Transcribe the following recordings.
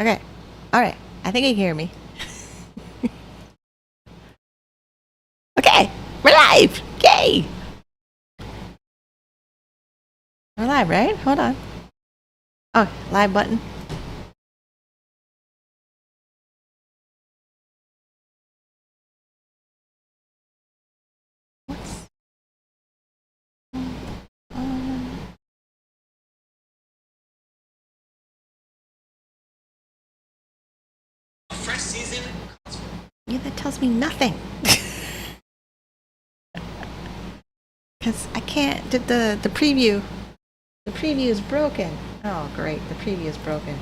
Okay. All right. I think you can hear me. Okay. We're live. Yay. We're live, right? Hold on. Oh, live button. What's on? Fresh season. Yeah, that tells me nothing. Because I can't. The preview. The preview is broken. Oh, great. The preview is broken.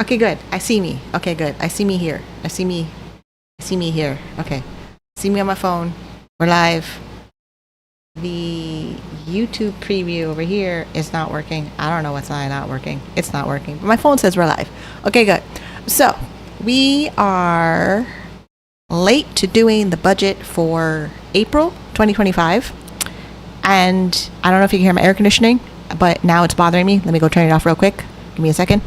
Okay, good. I see me. Okay, good. I see me here. I see me here. Okay. See me on my phone. We're live. The YouTube preview over here is not working. I don't know what's not working. It's not working. But my phone says we're live. Okay, good. So we are late to doing the budget for April 2025. And I don't know if you can hear my air conditioning, but now it's bothering me. Let me go turn it off real quick. Give me a second.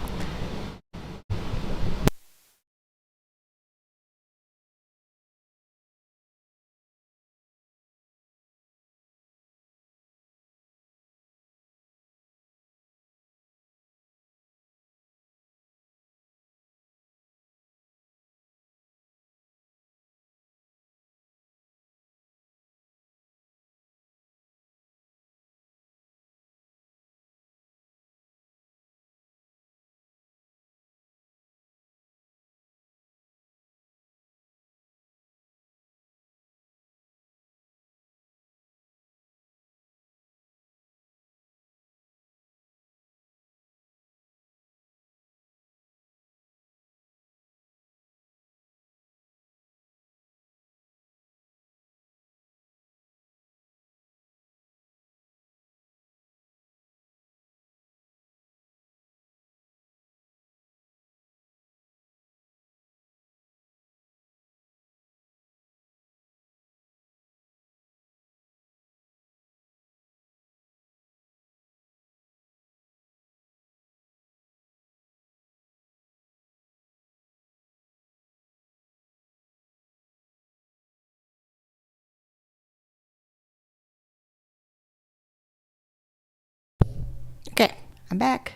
Okay, I'm back.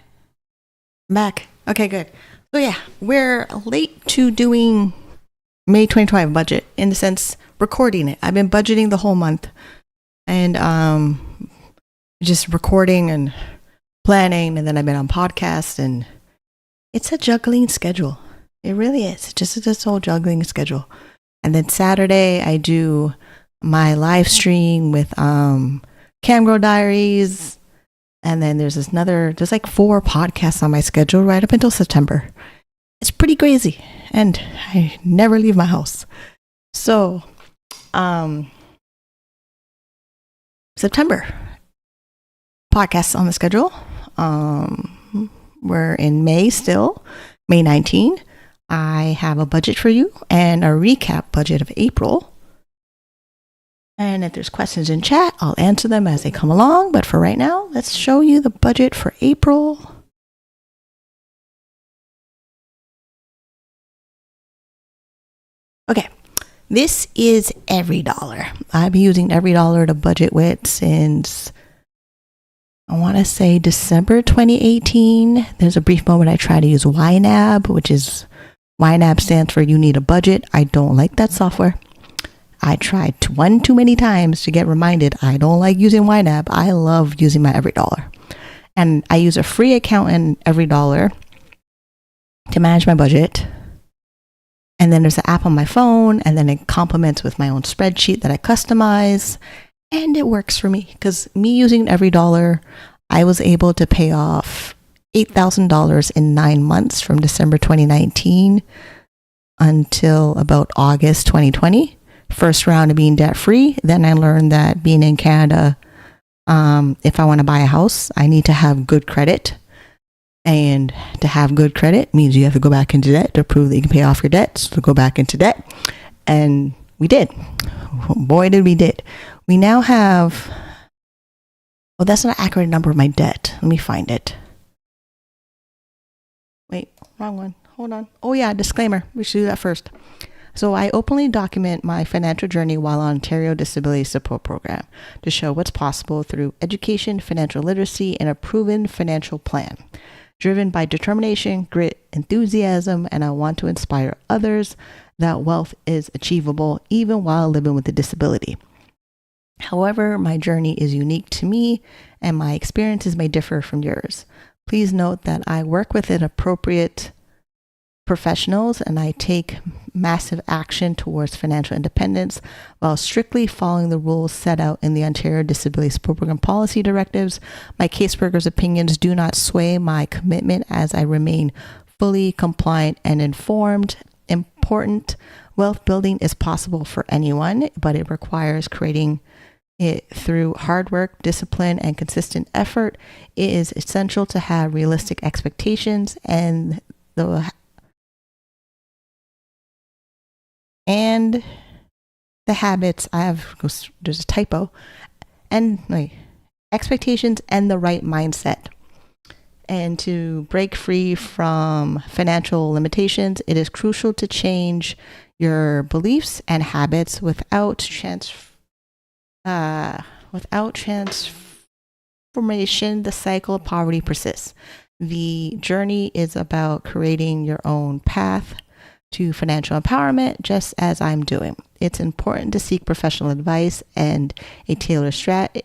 Okay, good. So yeah, we're late to doing May 2025 budget in the sense recording it. I've been budgeting the whole month and just recording and planning, and then I've been on podcasts, and it's a juggling schedule. It really is. Just this whole juggling schedule. And then Saturday I do my live stream with Camgirl Diaries. And then there's like 4 podcasts on my schedule right up until September. It's pretty crazy. And I never leave my house. So, September, podcasts on the schedule. We're in May still, May 19. I have a budget for you and a recap budget of April. And if there's questions in chat, I'll answer them as they come along. But for right now, let's show you the budget for April. Okay, this is every dollar. I've been using every dollar to budget with since, I want to say, December 2018. There's a brief moment I tried to use YNAB, which is, YNAB stands for You Need a Budget. I don't like that software. I tried one too many times to get reminded I don't like using YNAB. I love using my Every Dollar. And I use a free account in Every Dollar to manage my budget. And then there's an app on my phone, and then it complements with my own spreadsheet that I customize. And it works for me because me using Every Dollar, I was able to pay off $8,000 in 9 months from December 2019 until about August 2020. First round of being debt free. Then I learned that being in Canada, if I want to buy a house, I need to have good credit. And to have good credit means you have to go back into debt to prove that you can pay off your debts, to go back into debt. And we did. Boy, did we did. We now have, well, that's not an accurate number of my debt. Let me find it. wrong one. Hold on. Oh yeah, disclaimer. We should do that first. So I openly document my financial journey while on Ontario Disability Support Program to show what's possible through education, financial literacy, and a proven financial plan. Driven by determination, grit, enthusiasm, and I want to inspire others that wealth is achievable even while living with a disability. However, my journey is unique to me and my experiences may differ from yours. Please note that I work with an appropriate professionals and I take massive action towards financial independence while strictly following the rules set out in the Ontario Disability Support Program policy directives. My caseworkers' opinions do not sway my commitment as I remain fully compliant and informed. Important, wealth building is possible for anyone, but it requires creating it through hard work, discipline, and consistent effort. It is essential to have realistic expectations and the habits. There's a typo, and expectations and the right mindset. And to break free from financial limitations, it is crucial to change your beliefs and habits without transformation. The cycle of poverty persists. The journey is about creating your own path to financial empowerment, just as I'm doing. It's important to seek professional advice and tailor a strategy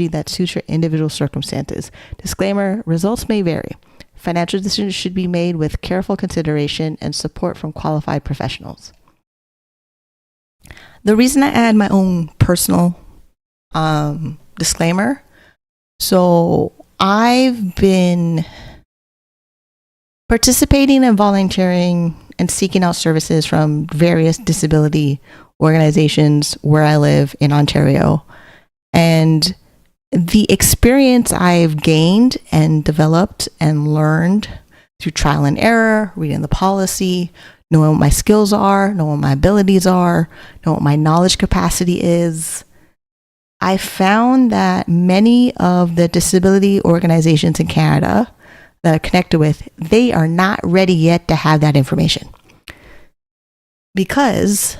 that suits your individual circumstances. Disclaimer: results may vary. Financial decisions should be made with careful consideration and support from qualified professionals. The reason I add my own personal disclaimer, so I've been participating and volunteering and seeking out services from various disability organizations where I live in Ontario. And the experience I've gained and developed and learned through trial and error, reading the policy, knowing what my skills are, knowing what my abilities are, knowing what my knowledge capacity is, I found that many of the disability organizations in Canada that are connected with, they are not ready yet to have that information because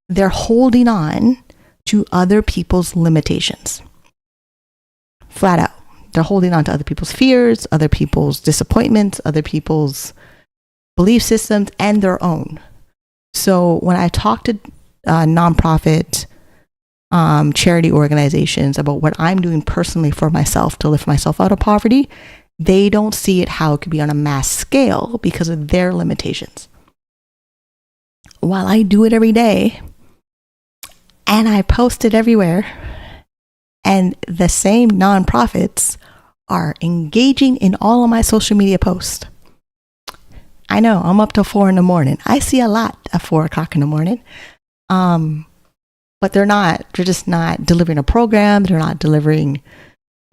they're holding on to other people's limitations. Flat out. They're holding on to other people's fears, other people's disappointments, other people's belief systems, and their own. So when I talk to nonprofit charity organizations about what I'm doing personally for myself to lift myself out of poverty, they don't see it how it could be on a mass scale because of their limitations. While I do it every day and I post it everywhere, and the same nonprofits are engaging in all of my social media posts. I know I'm up till 4 a.m. I see a lot at 4 o'clock in the morning. But they're just not delivering a program. They're not delivering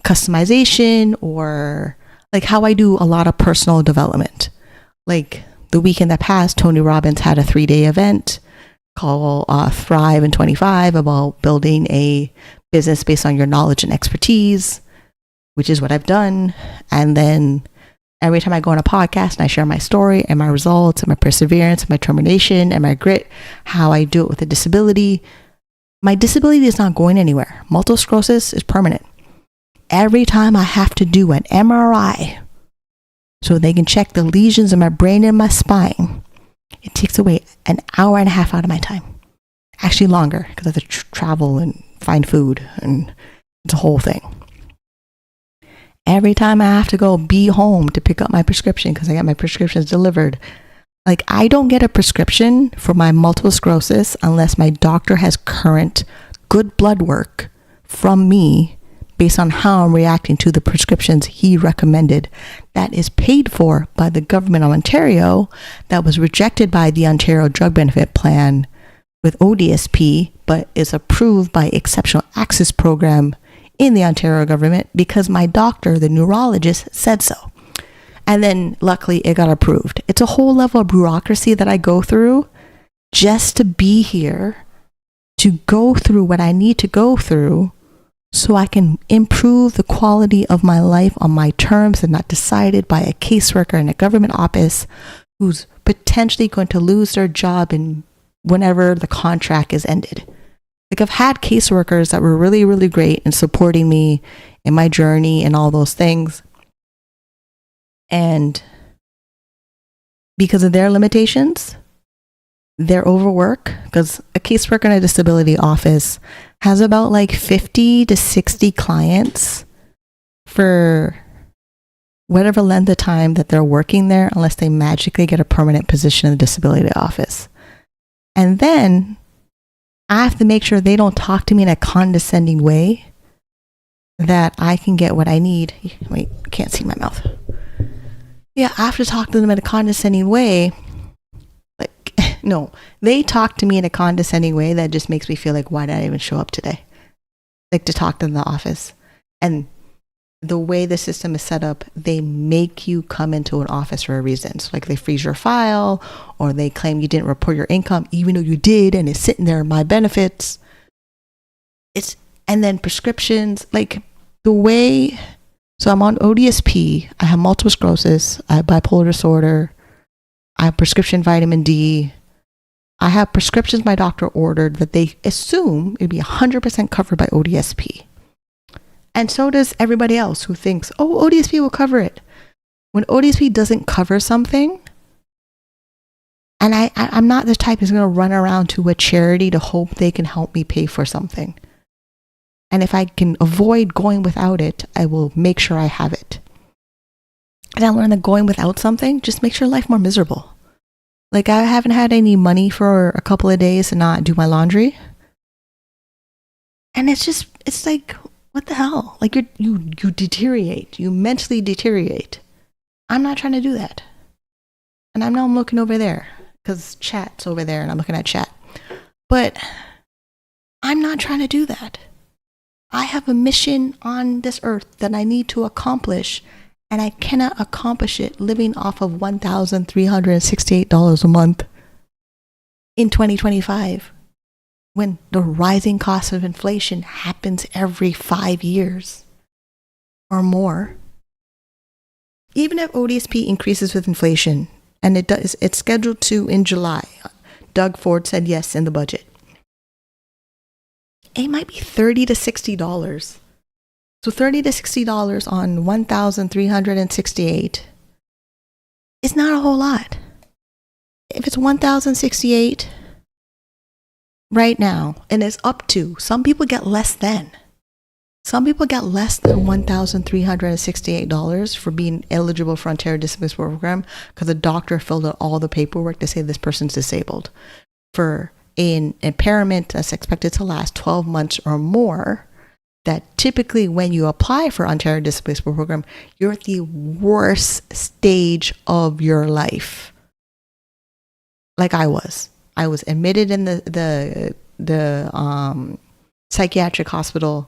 customization or like how I do a lot of personal development. Like the weekend that passed, Tony Robbins had a 3-day event called Thrive in 25 about building a business based on your knowledge and expertise, which is what I've done. And then every time I go on a podcast and I share my story and my results and my perseverance and my determination and my grit, how I do it with a disability, my disability is not going anywhere. Multiple sclerosis is permanent. Every time I have to do an MRI so they can check the lesions in my brain and my spine, it takes away an hour and a half out of my time. Actually longer because I have to travel and find food, and it's a whole thing. Every time I have to go be home to pick up my prescription because I got my prescriptions delivered. Like I don't get a prescription for my multiple sclerosis unless my doctor has current good blood work from me based on how I'm reacting to the prescriptions he recommended. That is paid for by the government of Ontario, that was rejected by the Ontario Drug Benefit Plan with ODSP, but is approved by Exceptional Access Program in the Ontario government because my doctor, the neurologist, said so. And then luckily it got approved. It's a whole level of bureaucracy that I go through just to be here, to go through what I need to go through so I can improve the quality of my life on my terms and not decided by a caseworker in a government office who's potentially going to lose their job in whenever the contract is ended. Like, I've had caseworkers that were really, really great in supporting me in my journey and all those things. And because of their limitations, their overwork, because a caseworker in a disability office has about like 50 to 60 clients for whatever length of time that they're working there, unless they magically get a permanent position in the disability office. And then I have to make sure they don't talk to me in a condescending way, that I can get what I need. Wait, I can't see my mouth. Yeah, I have to talk to them in a condescending way. Like, no, they talk to me in a condescending way that just makes me feel like, why did I even show up today? Like, to talk to them in the office. And the way the system is set up, they make you come into an office for a reason. So like, they freeze your file, or they claim you didn't report your income even though you did, and it's sitting there in my benefits. And then prescriptions, like the way, so I'm on ODSP, I have multiple sclerosis, I have bipolar disorder, I have prescription vitamin D, I have prescriptions my doctor ordered that they assume it'd be 100% covered by ODSP. And so does everybody else who thinks, oh, ODSP will cover it. When ODSP doesn't cover something, and I'm not the type who's going to run around to a charity to hope they can help me pay for something. And if I can avoid going without it, I will make sure I have it. And I learned that going without something just makes your life more miserable. Like, I haven't had any money for a couple of days to not do my laundry. And it's like, what the hell? Like, you deteriorate. You mentally deteriorate. I'm not trying to do that. And I know I'm looking over there because chat's over there and I'm looking at chat. But I'm not trying to do that. I have a mission on this earth that I need to accomplish, and I cannot accomplish it living off of $1,368 a month in 2025. When the rising cost of inflation happens every 5 years or more. Even if ODSP increases with inflation, and it's scheduled to in July. Doug Ford said yes in the budget. It might be $30 to $60. So $30 to $60 on $1,368 is not a whole lot. If it's $1,068 right now, and it's up to, some people get less than. Some people get less than $1,368 for being eligible for Ontario Disability Program because the doctor filled out all the paperwork to say this person's disabled. For an impairment that's expected to last 12 months or more, that typically when you apply for Ontario Disability Program, you're at the worst stage of your life. Like I was. I was admitted in the psychiatric hospital.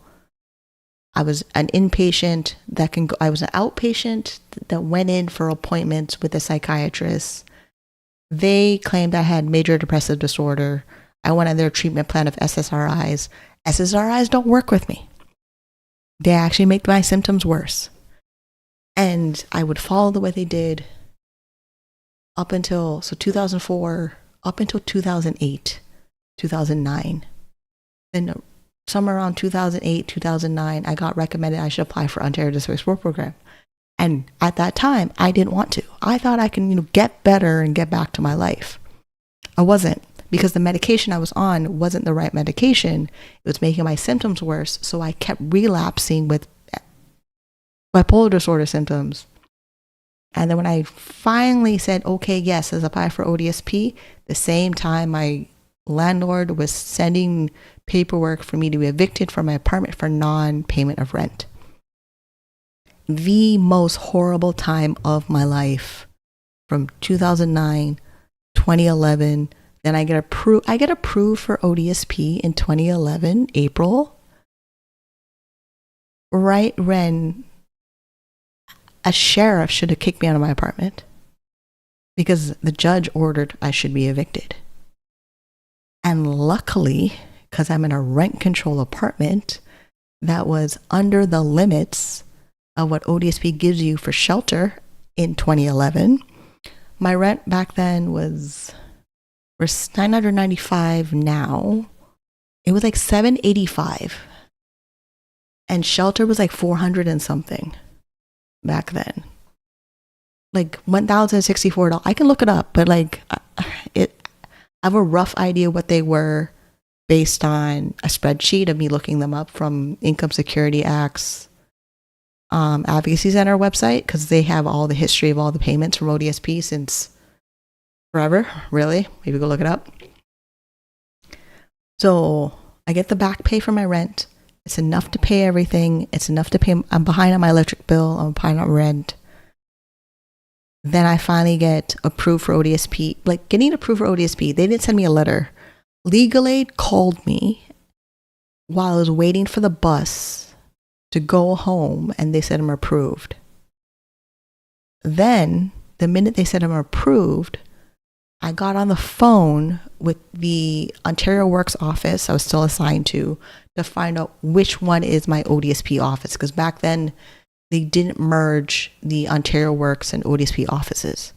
I was an inpatient that can go. I was an outpatient that went in for appointments with a psychiatrist. They claimed I had major depressive disorder. I went on their treatment plan of SSRIs. SSRIs don't work with me. They actually make my symptoms worse. And I would follow the way they did up until 2004, up until 2008, 2009. Then somewhere around 2008, 2009, I got recommended I should apply for Ontario Disability Support Program. And at that time, I didn't want to. I thought I can, get better and get back to my life. I wasn't, because the medication I was on wasn't the right medication. It was making my symptoms worse. So I kept relapsing with bipolar disorder symptoms. And then when I finally said, okay, yes, let's apply for ODSP, the same time my landlord was sending paperwork for me to be evicted from my apartment for non-payment of rent. The most horrible time of my life, from 2009, 2011. Then I get approved for ODSP in 2011, April, right when a sheriff should have kicked me out of my apartment because the judge ordered I should be evicted. And luckily, because I'm in a rent control apartment, that was under the limits of what ODSP gives you for shelter in 2011. My rent back then was $995 now. It was like $785. And shelter was like $400 and something back then. Like $1,064. I can look it up, but like I have a rough idea what they were based on a spreadsheet of me looking them up from Income Security Act's Advocacy Center website, because they have all the history of all the payments from ODSP since forever. Really? Maybe go look it up. So I get the back pay for my rent. It's enough to pay everything. It's enough to pay. I'm behind on my electric bill. I'm behind on rent. Then I finally get approved for ODSP. Like, getting approved for ODSP, they didn't send me a letter. Legal Aid called me while I was waiting for the bus to go home, and they said I'm approved. Then, the minute they said I'm approved, I got on the phone with the Ontario Works office I was still assigned to find out which one is my ODSP office, because back then they didn't merge the Ontario Works and ODSP offices.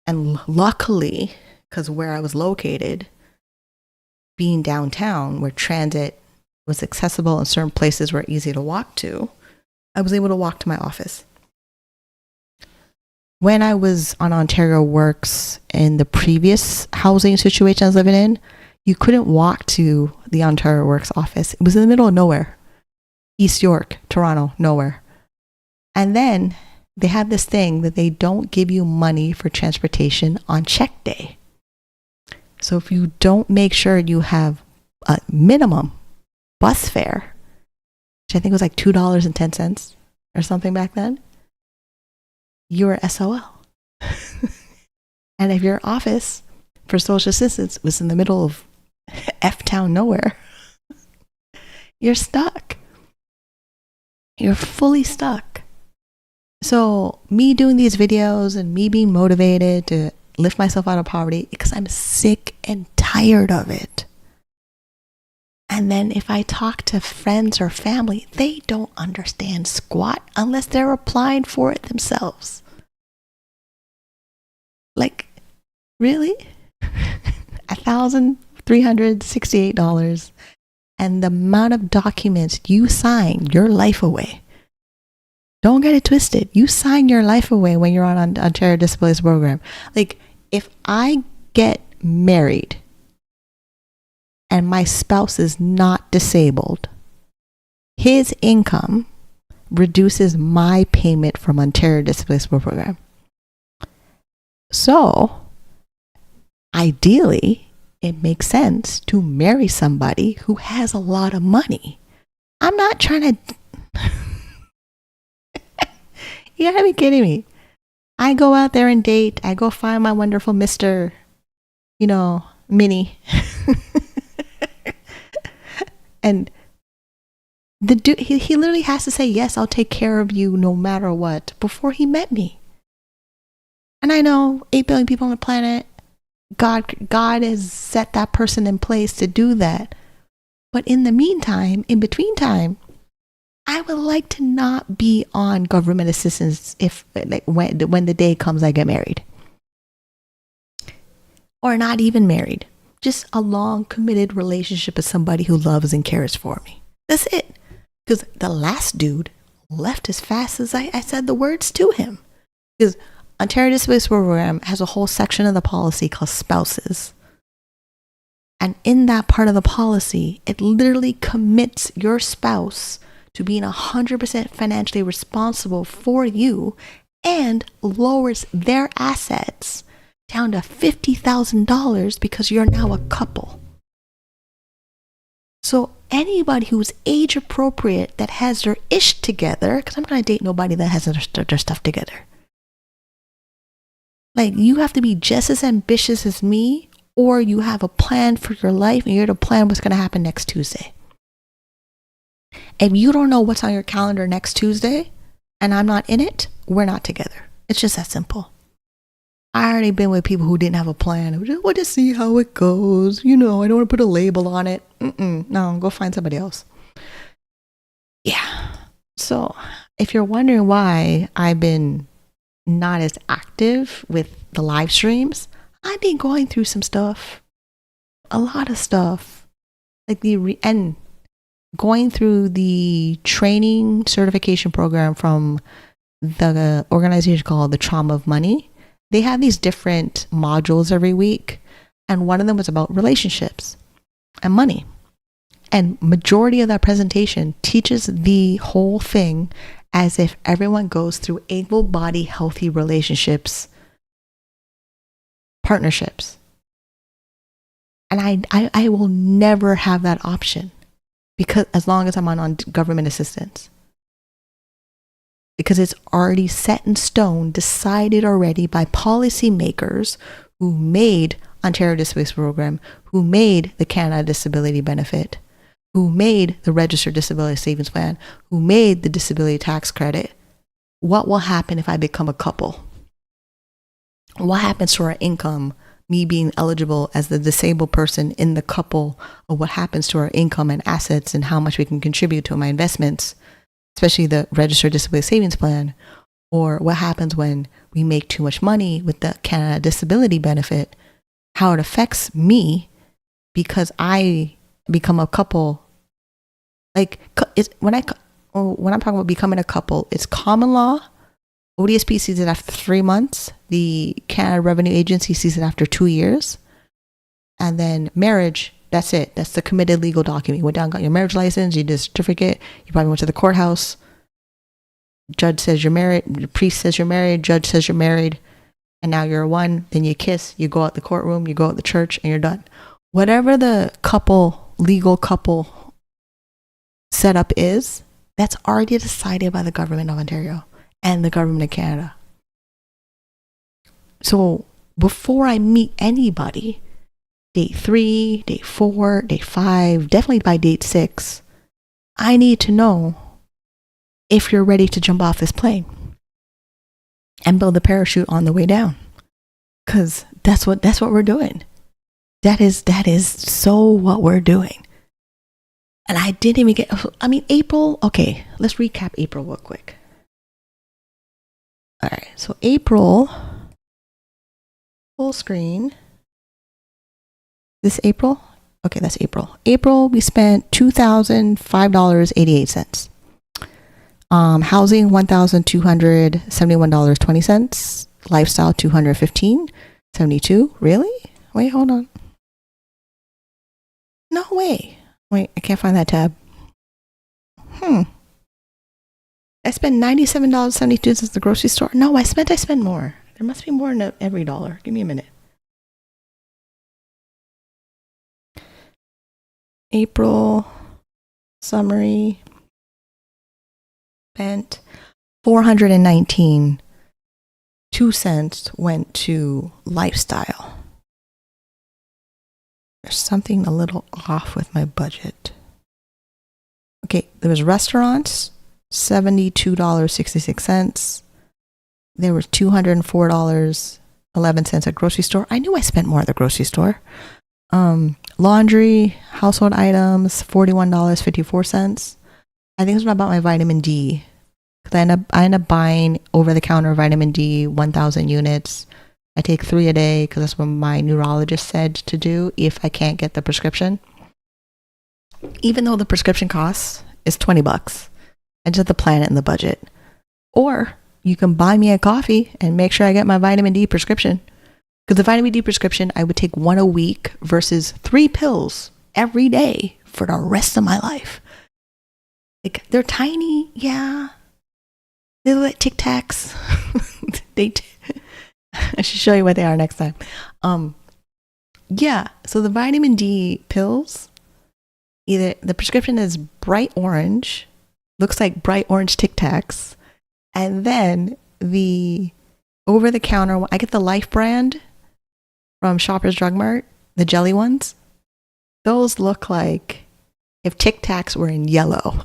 And luckily, because where I was located, being downtown where transit was accessible and certain places were easy to walk to, I was able to walk to my office. When I was on Ontario Works in the previous housing situation I was living in, you couldn't walk to the Ontario Works office. It was in the middle of nowhere. East York, Toronto, nowhere. And then they have this thing that they don't give you money for transportation on check day. So if you don't make sure you have a minimum bus fare, which I think was like $2.10 or something back then, you're SOL. And if your office for social assistance was in the middle of F-town nowhere, you're stuck. You're fully stuck. So me doing these videos and me being motivated to lift myself out of poverty because I'm sick and tired of it. And then if I talk to friends or family, they don't understand squat unless they're applying for it themselves. Like, really? $1,368, and the amount of documents you sign your life away. Don't get it twisted. You sign your life away when you're on Ontario Disabilities Program. Like, if I get married and my spouse is not disabled, his income reduces my payment from Ontario Disabilities Program. So, ideally, it makes sense to marry somebody who has a lot of money. I'm not trying to... You gotta be kidding me. I go out there and date. I go find my wonderful Mr., Minnie. And the dude, he literally has to say, yes, I'll take care of you no matter what, before he met me. And I know 8 billion people on the planet, God has set that person in place to do that. But in the meantime, in between time, I would like to not be on government assistance when the day comes I get married. Or not even married. Just a long, committed relationship with somebody who loves and cares for me. That's it. Because the last dude left as fast as I said the words to him. Because Ontario Disabilities Program has a whole section of the policy called spouses. And in that part of the policy, it literally commits your spouse to being 100% financially responsible for you and lowers their assets down to $50,000 because you're now a couple. So anybody who's age appropriate that has their ish together, because I'm going to date nobody that has their stuff together. Like, you have to be just as ambitious as me, or you have a plan for your life and you're to plan what's going to happen next Tuesday. If you don't know what's on your calendar next Tuesday and I'm not in it, we're not together. It's just that simple. I already been with people who didn't have a plan. We'll just see how it goes. You know, I don't want to put a label on it. No, go find somebody else. Yeah. So if you're wondering why I've been not as active with the live streams, I've been going through some stuff, a lot of stuff, like and going through the training certification program from the organization called the Trauma of Money. They have these different modules every week, and one of them was about relationships and money. And majority of that presentation teaches the whole thing as if everyone goes through able-bodied, healthy relationships, partnerships. And I will never have that option, because as long as I'm on government assistance. Because it's already set in stone, decided already by policymakers who made Ontario Disability Program, who made the Canada Disability Benefit, who made the Registered Disability Savings Plan, who made the Disability Tax Credit. What will happen if I become a couple? What happens to our income, me being eligible as the disabled person in the couple, or what happens to our income and assets and how much we can contribute to my investments, especially the Registered Disability Savings Plan, or what happens when we make too much money with the Canada Disability Benefit, how it affects me because I become a couple. Like, when I'm talking about becoming a couple, it's common law. ODSP sees it after 3 months. The Canada Revenue Agency sees it after 2 years. And then marriage, that's it. That's the committed legal document. You went down, got your marriage license, you did a certificate, you probably went to the courthouse. Judge says you're married, the priest says you're married, judge says you're married, and now you're one. Then you kiss, you go out the courtroom, you go out the church, and you're done. Whatever the legal couple setup is, that's already decided by the government of Ontario and the government of Canada. So before I meet anybody, date 3, date 4, date 5, definitely by date 6, I need to know if you're ready to jump off this plane and build the parachute on the way down. Because that's what we're doing. That is so what we're doing. And I didn't even April, okay, let's recap April real quick. All right, so April, full screen. This April? Okay, that's April. April, we spent $2,005.88. Housing, $1,271.20. Lifestyle, $215.72. Really? Wait, hold on. No way. Wait, I can't find that tab. I spent $97.72 at the grocery store. No, I spent more. There must be more in every dollar. Give me a minute. April summary, spent $419. 2 cents went to lifestyle. There's something a little off with my budget. Okay, there was restaurants, $72.66. There was $204.11 at grocery store. I knew I spent more at the grocery store. Laundry, household items, $41.54. I think it's about my vitamin D. Because I end up buying over-the-counter vitamin D, 1,000 units. I take 3 a day because that's what my neurologist said to do if I can't get the prescription. Even though the prescription cost is $20, I just have to plan it in the budget. Or you can buy me a coffee and make sure I get my vitamin D prescription. Because the vitamin D prescription, I would take 1 a week versus 3 pills every day for the rest of my life. Like, they're tiny, yeah. They look like Tic Tacs. I should show you what they are next time. Yeah, so the vitamin D pills, either the prescription is bright orange, looks like bright orange Tic Tacs, and then the over-the-counter one, I get the Life brand from Shoppers Drug Mart, the jelly ones. Those look like if Tic Tacs were in yellow.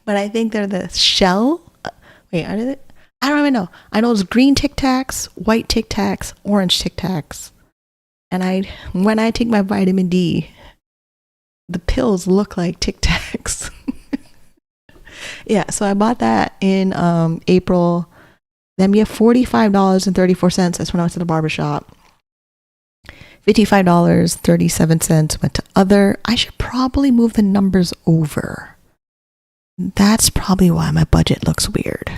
But I think they're the shell. Wait, are they? I don't even know. I know it's green Tic Tacs, white Tic Tacs, orange Tic Tacs. And when I take my vitamin D, the pills look like Tic Tacs. Yeah, so I bought that in April. Then we have $45.34. That's when I went to the barbershop. $55.37 went to other. I should probably move the numbers over. That's probably why my budget looks weird.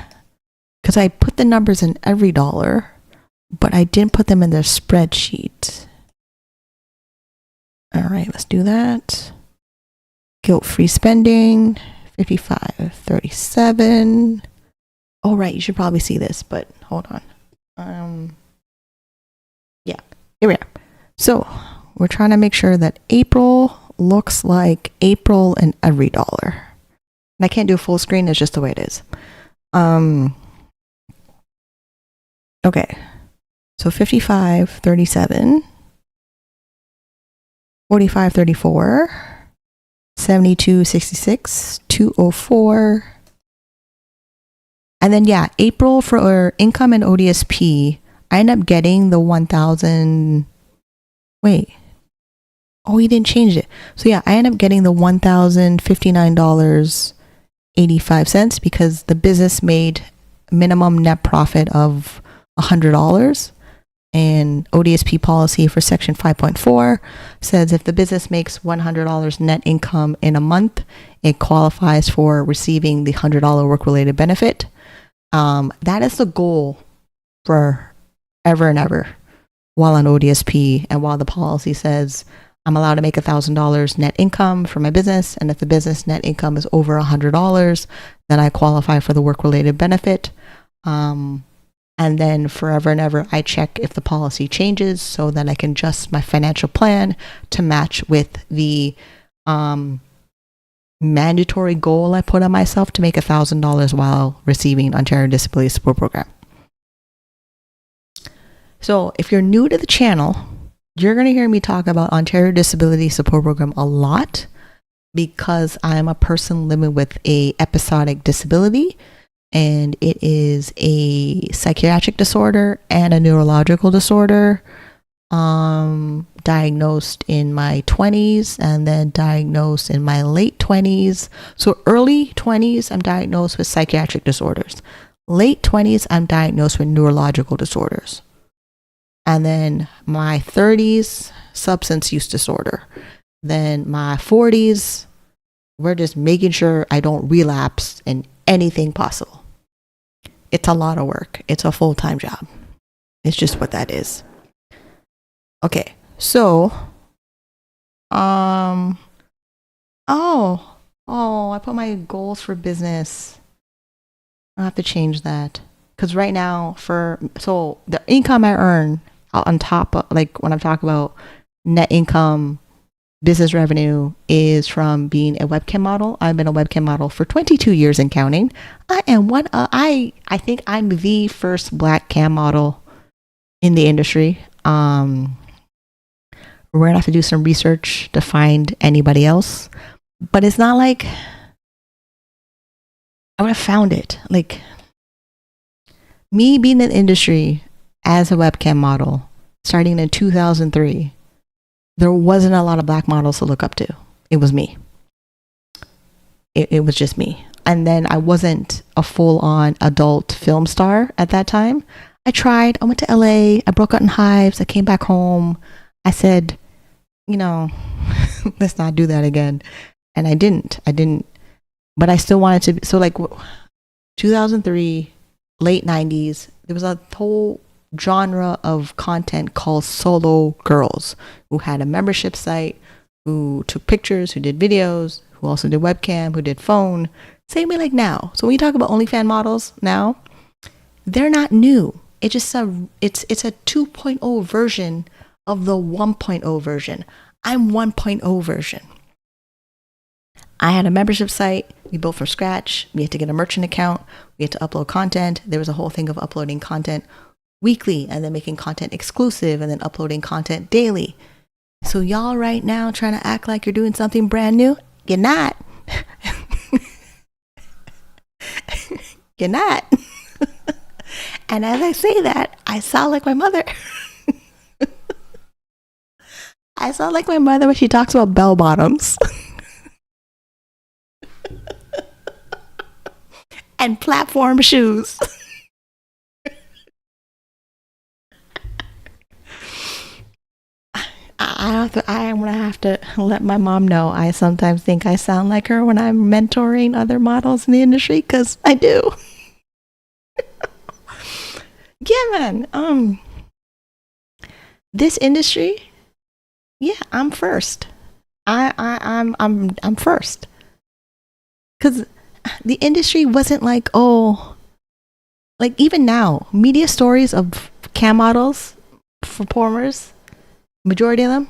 Because I put the numbers in every dollar, but I didn't put them in the spreadsheet. All right, let's do that. Guilt-free spending, $55.37. Oh, right, you should probably see this, but hold on. Yeah, here we are. So we're trying to make sure that April looks like April in every dollar. And I can't do full screen, it's just the way it is. Okay, so 55.37, 45.34, 72.66, 204. And then yeah, April for income and ODSP, I end up getting the 1,000. Wait. Oh, he didn't change it. So yeah, I end up getting the $1,059.85 because the business made minimum net profit of $100. And ODSP policy for section 5.4 says if the business makes $100 net income in a month, it qualifies for receiving the $100 work-related benefit. That is the goal for ever and ever while on ODSP, and while the policy says I'm allowed to make $1,000 net income for my business, and if the business net income is over $100, then I qualify for the work-related benefit. And then forever and ever, I check if the policy changes so that I can adjust my financial plan to match with the mandatory goal I put on myself to make $1,000 while receiving Ontario Disability Support Program. So if you're new to the channel, you're going to hear me talk about Ontario Disability Support Program a lot because I'm a person living with a episodic disability, and it is a psychiatric disorder and a neurological disorder, diagnosed in my 20s and then diagnosed in my late 20s. So early 20s, I'm diagnosed with psychiatric disorders. Late 20s, I'm diagnosed with neurological disorders. And then my 30s, substance use disorder. Then my 40s, we're just making sure I don't relapse in anything possible. It's a lot of work. It's a full-time job. It's just what that is. Okay, so, I put my goals for business. I'll have to change that. Because right now, so the income I earn on top of, like when I'm talking about net income, business revenue, is from being a webcam model. I've been a webcam model for 22 years and counting. I am I think I'm the first Black cam model in the industry. We're gonna have to do some research to find anybody else, but it's not like I would have found it. Like me being in the industry as a webcam model, starting in 2003, there wasn't a lot of Black models to look up to. It was me. It was just me. And then I wasn't a full-on adult film star at that time. I tried. I went to LA. I broke out in hives. I came back home. I said, let's not do that again. And I didn't. But I still wanted to. So like 2003, late 90s, there was a whole genre of content called solo girls who had a membership site, who took pictures, who did videos, who also did webcam, who did phone. Same way like now. So when you talk about OnlyFans models now, they're not new. It's just it's a 2.0 version of the 1.0 version. I'm 1.0 version. I had a membership site. We built from scratch. We had to get a merchant account. We had to upload content. There was a whole thing of uploading content weekly and then making content exclusive and then uploading content daily. So y'all right now trying to act like you're doing something brand new? You're not. You're not. And as I say that, I sound like my mother. I sound like my mother when she talks about bell bottoms and platform shoes. I'm gonna have to let my mom know. I sometimes think I sound like her when I'm mentoring other models in the industry, because I do. Yeah, man. This industry, yeah, I'm first. I'm first, because the industry wasn't like, oh, like even now, media stories of cam models, performers, majority of them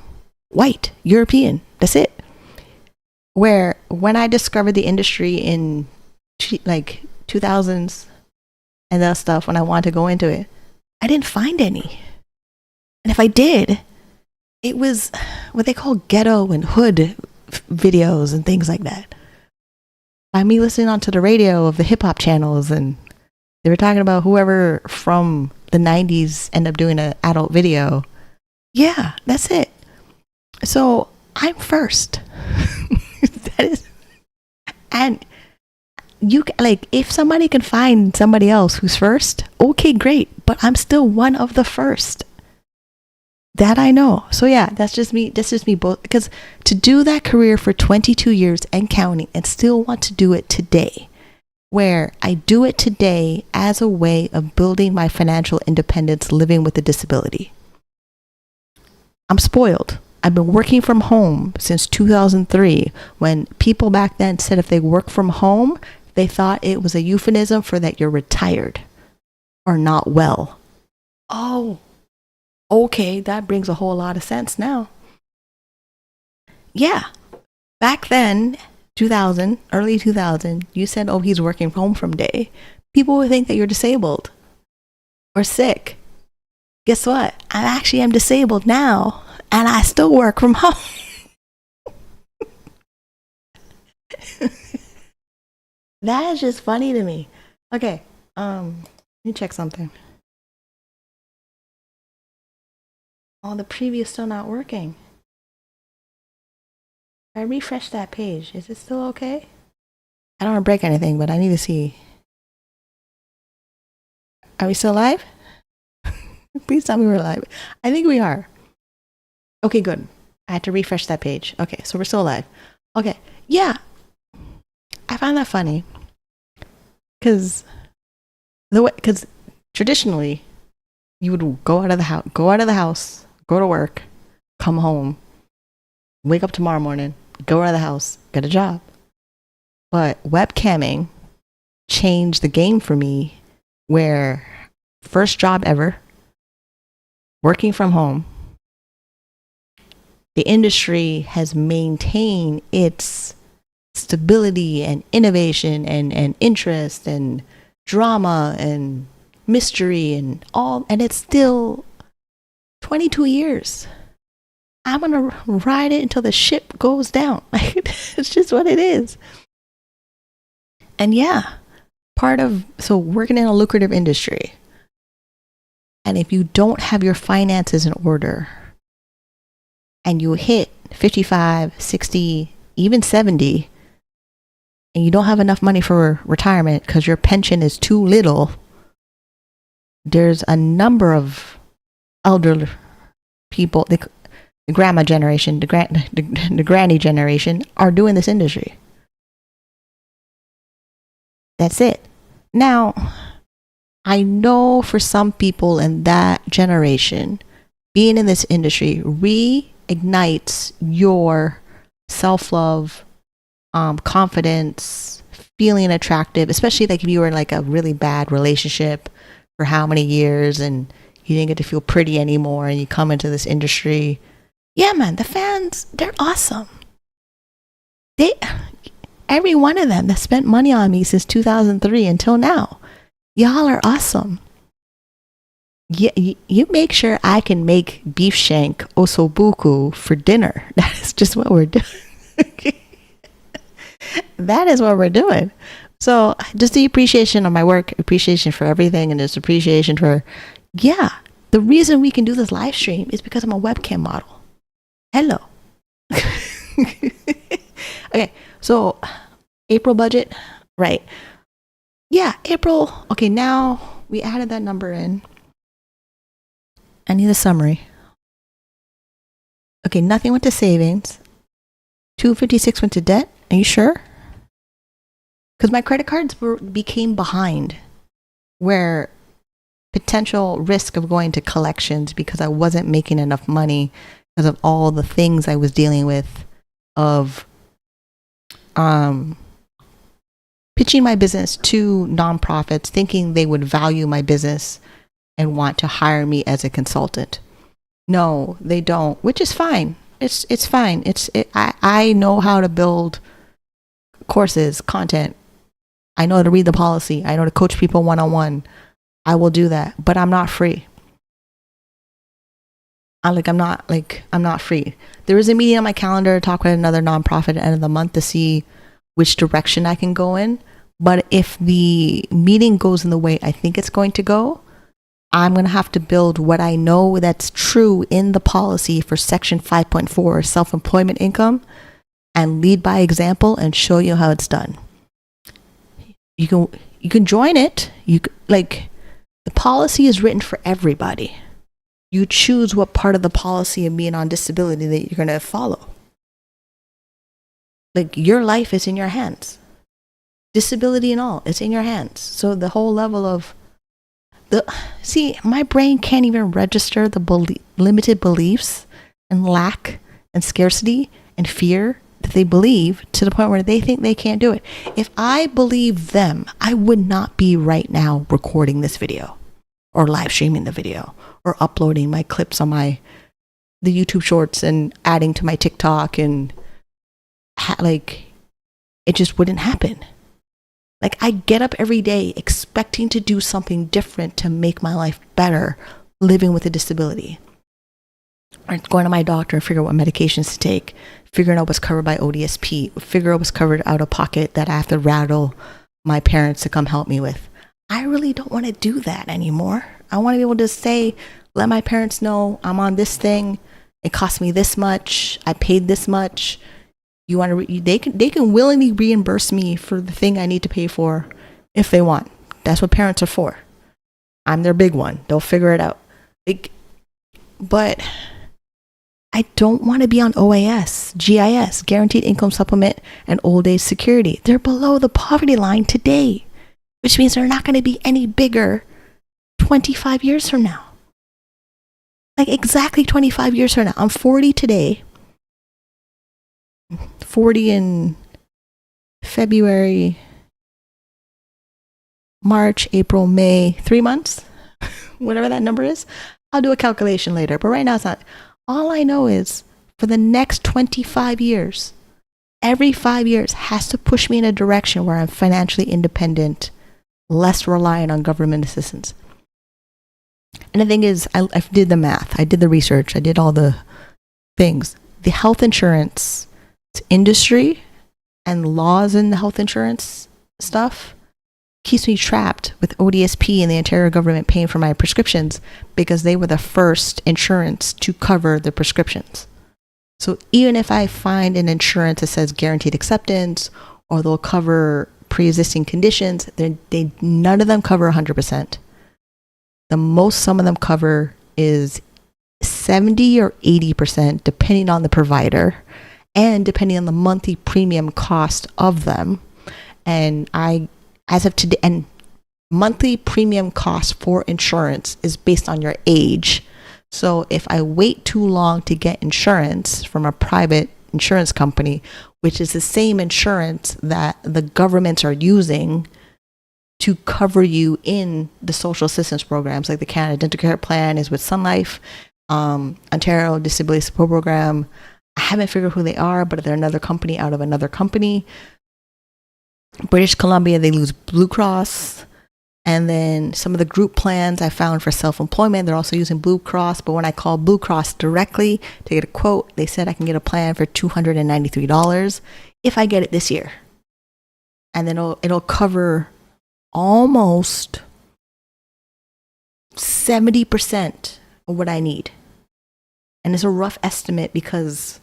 white, European. That's it. Where when I discovered the industry in like 2000s and that stuff, when I wanted to go into it, I didn't find any. And if I did, it was what they call ghetto and hood videos and things like that. By me listening onto the radio of the hip hop channels, and they were talking about whoever from the 90s end up doing an adult video. Yeah, that's it. So I'm first. That is, and you like, if somebody can find somebody else who's first, okay, great. But I'm still one of the first. That I know. So yeah, that's just me. That's just me both. Because to do that career for 22 years and counting, and still want to do it today, where I do it today as a way of building my financial independence, living with a disability. I'm spoiled. I've been working from home since 2003, when people back then said if they work from home, they thought it was a euphemism for that you're retired or not well. Oh, okay, that brings a whole lot of sense now. Yeah, back then, 2000, early 2000, you said, oh, he's working from home from day. People would think that you're disabled or sick. Guess what? I am disabled now, and I still work from home. That is just funny to me. Okay, let me check something. Oh, the preview is still not working. I refreshed that page. Is it still okay? I don't want to break anything, but I need to see. Are we still live? Please tell me we're live. I think we are. Okay, good. I had to refresh that page. Okay, so we're still live. Okay, yeah. I find that funny because traditionally you would go out of the house, go to work, come home, wake up tomorrow morning, go out of the house, get a job. But webcamming changed the game for me, where first job ever, working from home, the industry has maintained its stability and innovation and interest and drama and mystery and all, and it's still 22 years. I'm gonna ride it until the ship goes down. It's just what it is. And yeah, so working in a lucrative industry, and if you don't have your finances in order and you hit 55, 60, even 70, and you don't have enough money for retirement because your pension is too little, there's a number of elder people, the grandma generation, the granny generation, are doing this industry. That's it. Now, I know for some people in that generation, being in this industry reignites your self-love, confidence, feeling attractive, especially like if you were in like a really bad relationship for how many years and you didn't get to feel pretty anymore, and you come into this industry. Yeah, man, the fans, they're awesome. Every one of them that spent money on me since 2003 until now, y'all are awesome. You make sure I can make beef shank osobuku for dinner. That is just what we're doing. That is what we're doing. So just the appreciation of my work, appreciation for everything, and just appreciation for, yeah, the reason we can do this live stream is because I'm a webcam model. Hello. Okay, so April budget, right? Yeah, April. Okay, now we added that number in. I need a summary. Okay, nothing went to savings. 256 went to debt. Are you sure? Because my credit cards became behind, where potential risk of going to collections because I wasn't making enough money because of all the things I was dealing with of pitching my business to nonprofits, thinking they would value my business and want to hire me as a consultant. No, they don't, which is fine. It's fine. I know how to build courses, content. I know how to read the policy. I know to coach people one-on-one. I will do that, but I'm not free. I'm not free. There is a meeting on my calendar to talk with another nonprofit at the end of the month to see which direction I can go in. But if the meeting goes in the way I think it's going to go, I'm going to have to build what I know that's true in the policy for Section 5.4 self-employment income and lead by example and show you how it's done. You can join it. The policy is written for everybody. You choose what part of the policy of being on disability that you're going to follow. Your life is in your hands. Disability and all, it's in your hands. So the whole level of my brain can't even register the limited beliefs and lack and scarcity and fear that they believe to the point where they think they can't do it. If I believe them, I would not be right now recording this video or live streaming the video or uploading my clips on the YouTube shorts and adding to my TikTok and it just wouldn't happen. I get up every day expecting to do something different to make my life better living with a disability. Or going to my doctor and figure out what medications to take, figuring out what's covered by ODSP, figure out what's covered out of pocket that I have to rattle my parents to come help me with. I really don't want to do that anymore. I want to be able to say, let my parents know I'm on this thing. It cost me this much. I paid this much. You want to? They can willingly reimburse me for the thing I need to pay for if they want. That's what parents are for. I'm their big one. They'll figure it out. But I don't want to be on OAS, GIS, Guaranteed Income Supplement, and Old Age Security. They're below the poverty line today, which means they're not going to be any bigger 25 years from now. Exactly 25 years from now. I'm 40 today. 40 in February, March, April, May, 3 months, whatever that number is. I'll do a calculation later, but right now it's not. All I know is for the next 25 years, every 5 years has to push me in a direction where I'm financially independent, less reliant on government assistance. And the thing is, I did the math, I did the research, I did all the things. The health insurance industry and laws in the health insurance stuff keeps me trapped with ODSP and the Ontario government paying for my prescriptions because they were the first insurance to cover the prescriptions. So even if I find an insurance that says guaranteed acceptance or they'll cover pre-existing conditions, none of them cover 100%. The most some of them cover is 70 or 80% depending on the provider and depending on the monthly premium cost of them. And as of today, and monthly premium cost for insurance is based on your age. So if I wait too long to get insurance from a private insurance company, which is the same insurance that the governments are using to cover you in the social assistance programs, like the Canada Dental Care Plan is with Sun Life, Ontario Disability Support Program. I haven't figured who they are, but they're another company out of another company. British Columbia, they use Blue Cross. And then some of the group plans I found for self-employment, they're also using Blue Cross. But when I called Blue Cross directly to get a quote, they said I can get a plan for $293 if I get it this year. and then it'll cover almost 70% of what I need. And it's a rough estimate because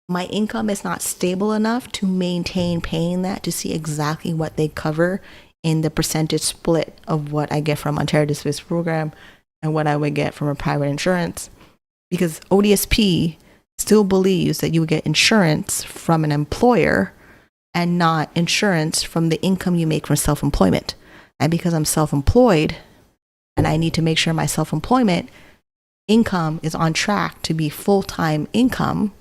my income is not stable enough to maintain paying that to see exactly what they cover in the percentage split of what I get from Ontario Disability Program and what I would get from a private insurance. Because ODSP still believes that you would get insurance from an employer and not insurance from the income you make from self-employment. And because I'm self-employed and I need to make sure my self-employment income is on track to be full-time income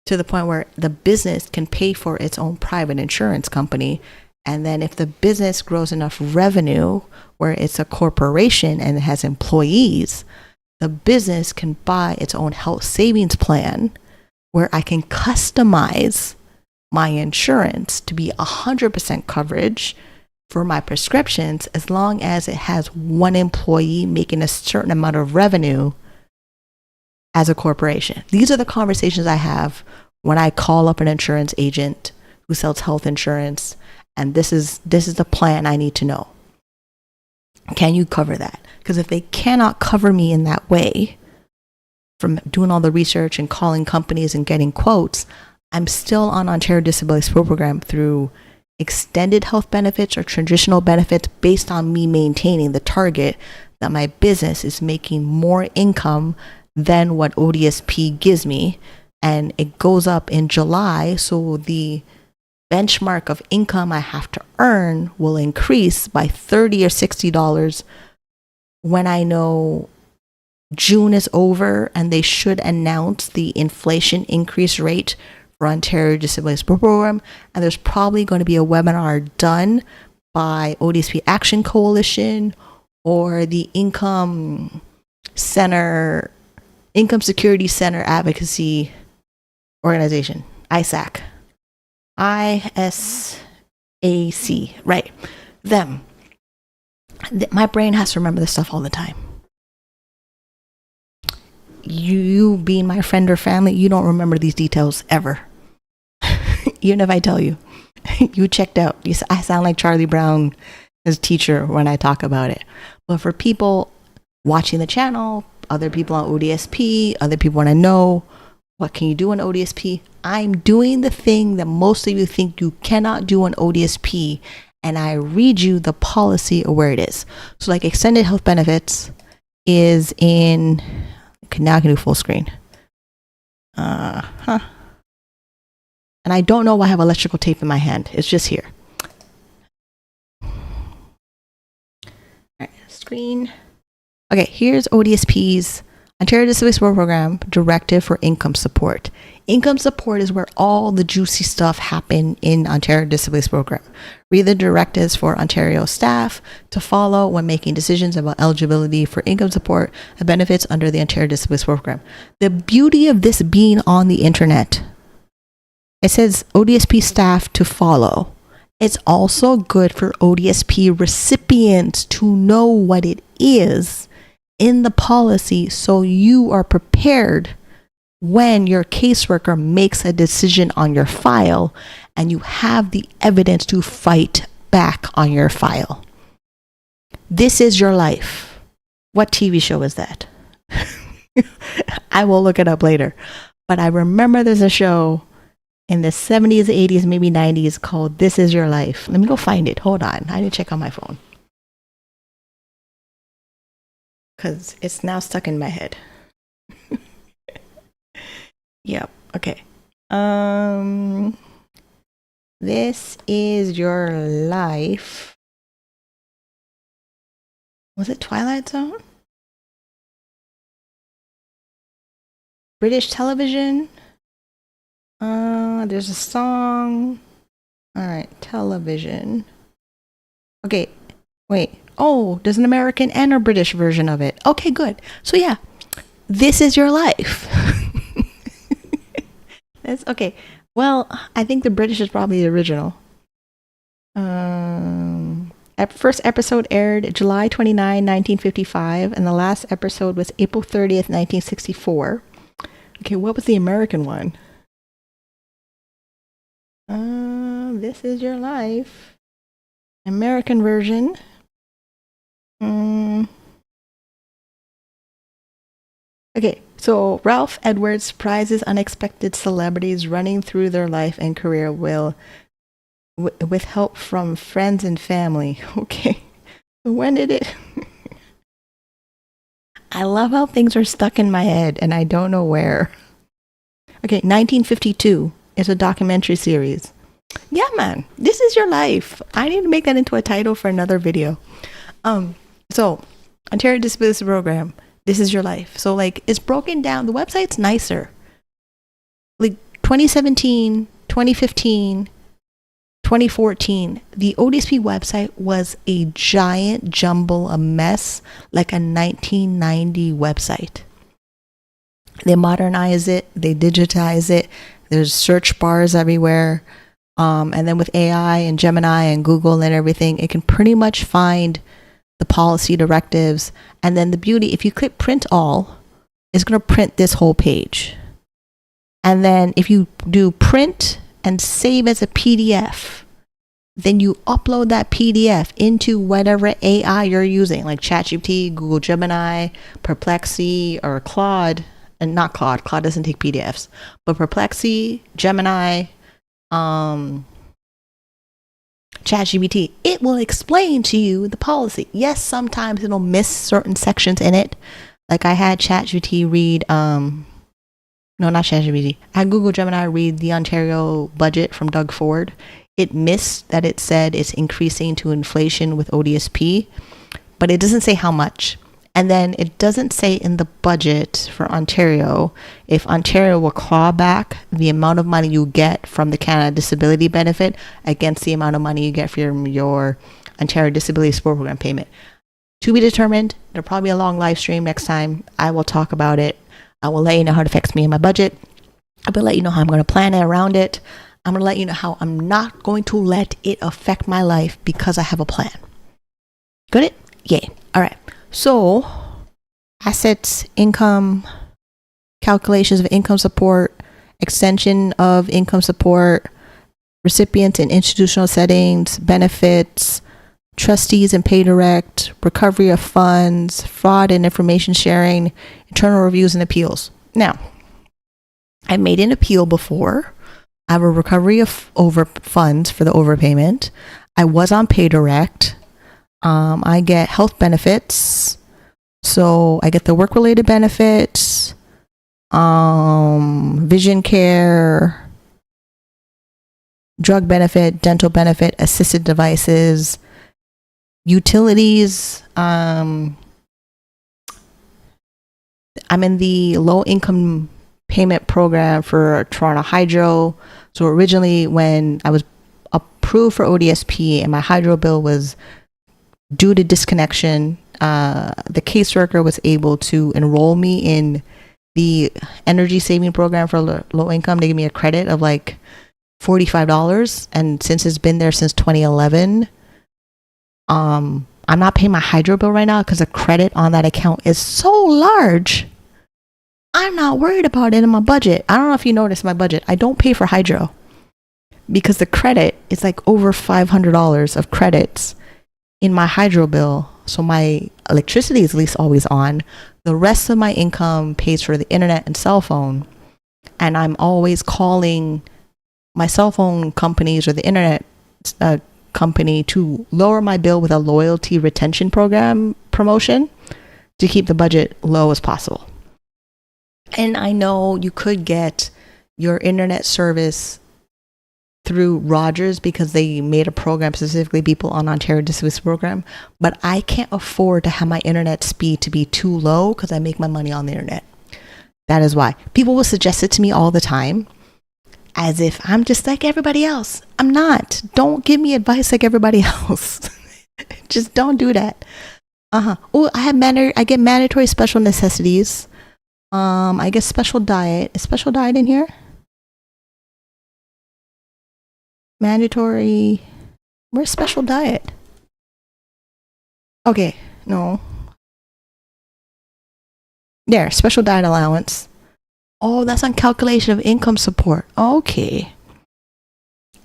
to the point where the business can pay for its own private insurance company. And then if the business grows enough revenue where it's a corporation and it has employees, the business can buy its own health savings plan where I can customize my insurance to be 100% coverage for my prescriptions as long as it has one employee making a certain amount of revenue as a corporation. These are the conversations I have when I call up an insurance agent who sells health insurance, and this is the plan I need to know. Can you cover that? Because if they cannot cover me in that way, from doing all the research and calling companies and getting quotes, I'm still on Ontario Disability Program through extended health benefits or transitional benefits based on me maintaining the target that my business is making more income than what ODSP gives me. And it goes up in July, so the benchmark of income I have to earn will increase by $30 or $60 when I know June is over and they should announce the inflation increase rate for Ontario Disability Program. And there's probably going to be a webinar done by ODSP Action Coalition or the Income Security Center Advocacy Organization, ISAC. ISAC, right. Them. My brain has to remember this stuff all the time. You being my friend or family, you don't remember these details ever. Even if I tell you. You checked out. I sound like Charlie Brown, his teacher, when I talk about it. But for people watching the channel, other people on ODSP, other people want to know, what can you do on ODSP? I'm doing the thing that most of you think you cannot do on ODSP, and I read you the policy of where it is. So like extended health benefits is in, okay, now I can do full screen. And I don't know why I have electrical tape in my hand. It's just here. All right, screen. Okay, here's ODSP's Ontario Disability Support Program Directive for Income Support. Income support is where all the juicy stuff happen in Ontario Disability Program. Read the directives for Ontario staff to follow when making decisions about eligibility for income support and benefits under the Ontario Disability Program. The beauty of this being on the internet, it says ODSP staff to follow. It's also good for ODSP recipients to know what it is in the policy so you are prepared when your caseworker makes a decision on your file and you have the evidence to fight back on your file. This Is Your Life. What TV show is that? I will look it up later. But I remember there's a show in the 70s, 80s, maybe 90s called This Is Your Life. Let me go find it. Hold on. I need to check on my phone. Because it's now stuck in my head. Yep. Okay. This Is Your Life. Was it Twilight Zone? British television. There's a song. All right, television. Okay, wait. Oh, there's an American and a British version of it. Okay, good. So yeah, This Is Your Life. That's okay. Well, I think the British is probably the original. First episode aired July 29, 1955, and the last episode was April 30th, 1964. Okay, what was the American one? This Is Your Life. American version. Okay, so Ralph Edwards surprises unexpected celebrities running through their life and career with help from friends and family. Okay, so when did it? I love how things are stuck in my head and I don't know where. Okay, 1952 is a documentary series. Yeah, man, This Is Your Life. I need to make that into a title for another video. So Ontario Disability Program. This Is Your Life. So like it's broken down. The website's nicer. Like 2017, 2015, 2014, the ODSP website was a giant jumble, a mess, like a 1990 website. They modernize it, they digitize it. There's search bars everywhere. And then with AI and Gemini and Google and everything, it can pretty much find the policy directives. And then the beauty, if you click print all, it's going to print this whole page. And then if you do print and save as a PDF, then you upload that PDF into whatever AI you're using, like ChatGPT, Google Gemini, Perplexity, or Claude. And not Claude. Claude doesn't take PDFs. But Perplexity, Gemini, ChatGPT, it will explain to you the policy. Yes, sometimes it'll miss certain sections in it. Like I had ChatGPT read, no, not ChatGPT. I had Google Gemini read the Ontario budget from Doug Ford. It missed that it said it's increasing to inflation with ODSP, but it doesn't say how much. And then it doesn't say in the budget for Ontario if Ontario will claw back the amount of money you get from the Canada Disability Benefit against the amount of money you get from your Ontario Disability Support Program payment. To be determined. There'll probably be a long live stream next time. I will talk about it. I will let you know how it affects me in my budget. I will let you know how I'm going to plan it around it. I'm going to let you know how I'm not going to let it affect my life because I have a plan. Got it? Yay. All right. So, assets, income, calculations of income support, extension of income support, recipients in institutional settings, benefits, trustees and pay direct, recovery of funds, fraud and information sharing, internal reviews and appeals. Now, I made an appeal before. I have a recovery of over funds for the overpayment. I was on pay direct. I get health benefits. So I get the work-related benefits, vision care, drug benefit, dental benefit, assisted devices, utilities. I'm in the low-income payment program for Toronto Hydro. So originally when I was approved for ODSP and my hydro bill was due to disconnection, the caseworker was able to enroll me in the energy saving program for low income. They gave me a credit of like $45. And since it's been there since 2011, I'm not paying my hydro bill right now because the credit on that account is so large. I'm not worried about it in my budget. I don't know if you noticed my budget. I don't pay for hydro because the credit is like over $500 of credits in my hydro bill. So my electricity is at least always on. The rest of my income pays for the internet and cell phone. And I'm always calling my cell phone companies or the internet company to lower my bill with a loyalty retention program promotion to keep the budget low as possible. And I know you could get your internet service through Rogers because they made a program specifically people on Ontario Disability Program, but I can't afford to have my internet speed to be too low because I make my money on the internet. That is why. People will suggest it to me all the time as if I'm just like everybody else. I'm not. Don't give me advice like everybody else. Just don't do that. Oh, I get mandatory special necessities. I get special diet. Is special diet in here? Mandatory. Where's special diet? Okay, no. There, special diet allowance. Oh, that's on calculation of income support. Okay.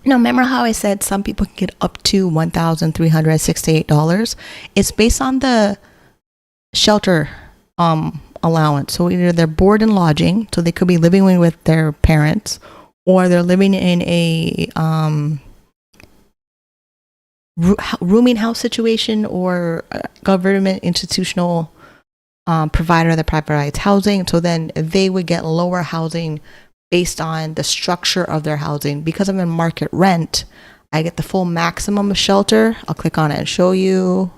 Now, remember how I said some people can get up to $1,368? It's based on the shelter allowance. So either they're board and lodging, so they could be living with their parents, or they're living in a rooming house situation, or a government institutional provider that provides housing. So then they would get lower housing based on the structure of their housing. Because I'm in market rent, I get the full maximum of shelter. I'll click on it and show you.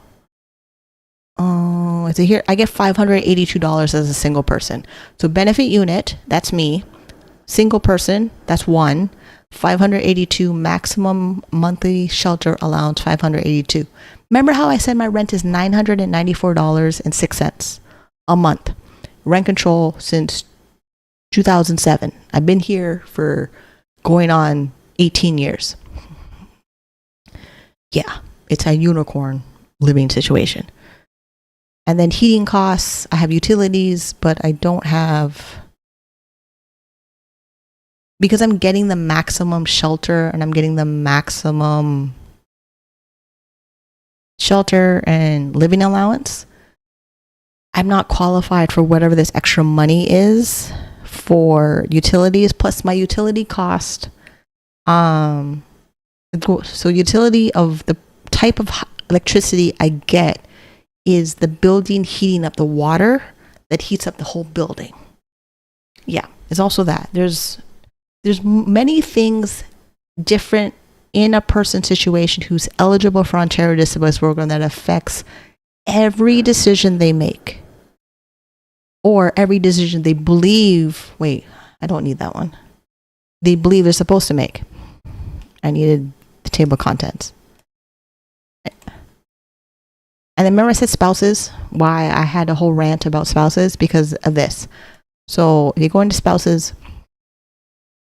Oh, is it here? I get $582 as a single person. So benefit unit, that's me. Single person, that's one. 582 maximum monthly shelter allowance, 582. Remember how I said my rent is $994.06 a month? Rent control since 2007. I've been here for going on 18 years. Yeah, it's a unicorn living situation. And then heating costs, I have utilities, but I don't have, because I'm getting the maximum shelter and I'm getting the maximum shelter and living allowance, I'm not qualified for whatever this extra money is for utilities. Plus my utility cost, so utility of the type of electricity I get is the building heating up the water that heats up the whole building. Yeah, it's also that. There's many things different in a person's situation who's eligible for Ontario Disability Program that affects every decision they make, or every decision they believe, wait, I don't need that one. They believe they're supposed to make. I needed the table of contents. And then remember I said spouses, why I had a whole rant about spouses because of this. So if you go into spouses,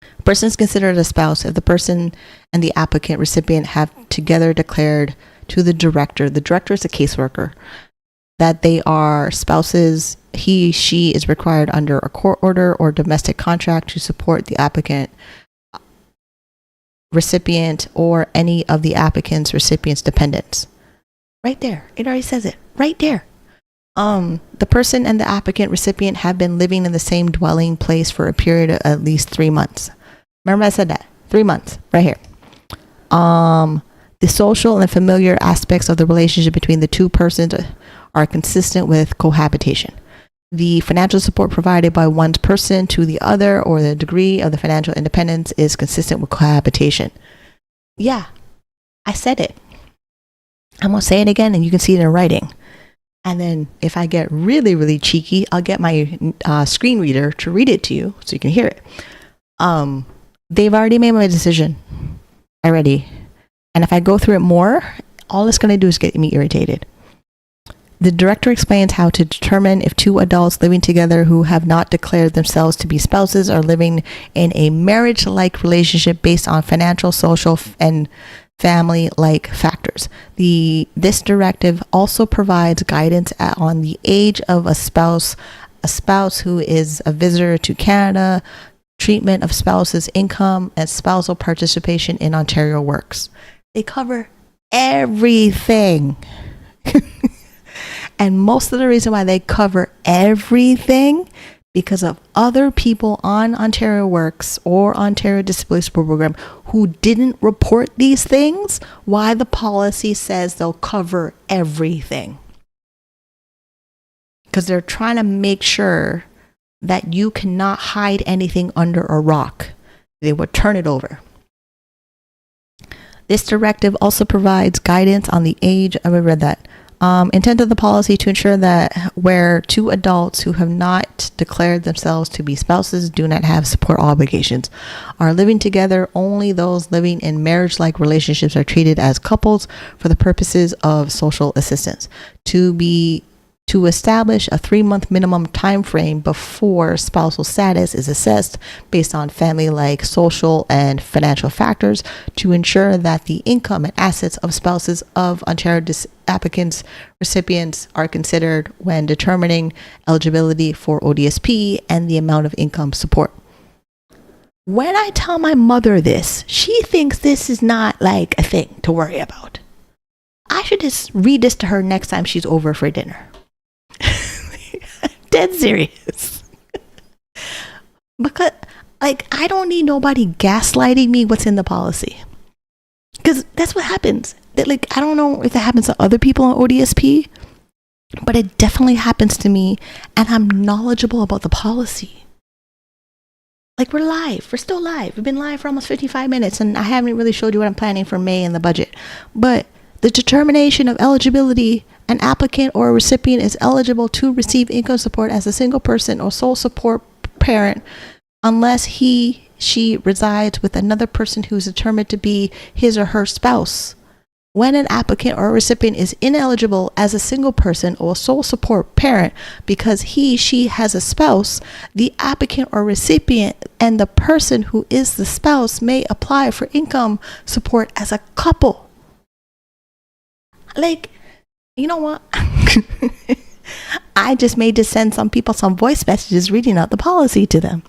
a person is considered a spouse if the person and the applicant recipient have together declared to the director is a caseworker, that they are spouses. She is required under a court order or domestic contract to support the applicant, recipient, or any of the applicant's recipient's dependents. Right there. It already says it. Right there. The person and the applicant recipient have been living in the same dwelling place for a period of at least 3 months. Remember I said that. 3 months. Right here. The social and familiar aspects of the relationship between the two persons are consistent with cohabitation. The financial support provided by one person to the other, or the degree of the financial independence, is consistent with cohabitation. Yeah, I said it. I'm going to say it again and you can see it in writing. And then if I get really, really cheeky, I'll get my screen reader to read it to you so you can hear it. They've already made my decision already. And if I go through it more, all it's going to do is get me irritated. The director explains how to determine if two adults living together who have not declared themselves to be spouses are living in a marriage-like relationship based on financial, social, and family-like factors. This directive also provides guidance on the age of a spouse who is a visitor to Canada, treatment of spouse's income, and spousal participation in Ontario works. They cover everything. And most of the reason why they cover everything because of other people on Ontario Works or Ontario Disability Support Program who didn't report these things, why the policy says they'll cover everything. Because they're trying to make sure that you cannot hide anything under a rock. They would turn it over. This directive also provides guidance on the age of, I read that, intent of the policy to ensure that where two adults who have not declared themselves to be spouses do not have support obligations are living together, only those living in marriage-like relationships are treated as couples for the purposes of social assistance. To establish a 3-month minimum time frame before spousal status is assessed based on family-like, social, and financial factors to ensure that the income and assets of spouses of Ontario applicants recipients are considered when determining eligibility for ODSP and the amount of income support. When I tell my mother this, she thinks this is not like a thing to worry about. I should just read this to her next time she's over for dinner. Dead serious. Because, like, I don't need nobody gaslighting me what's in the policy. Because that's what happens. Like, I don't know if that happens to other people on ODSP, but it definitely happens to me, and I'm knowledgeable about the policy. Like, we're live. We're still live. We've been live for almost 55 minutes, and I haven't really showed you what I'm planning for May in the budget. But the determination of eligibility, an applicant or a recipient is eligible to receive income support as a single person or sole support parent unless she resides with another person who is determined to be his or her spouse. When an applicant or a recipient is ineligible as a single person or sole support parent because she has a spouse, the applicant or recipient and the person who is the spouse may apply for income support as a couple. Like, you know what? I just made to send some people some voice messages reading out the policy to them.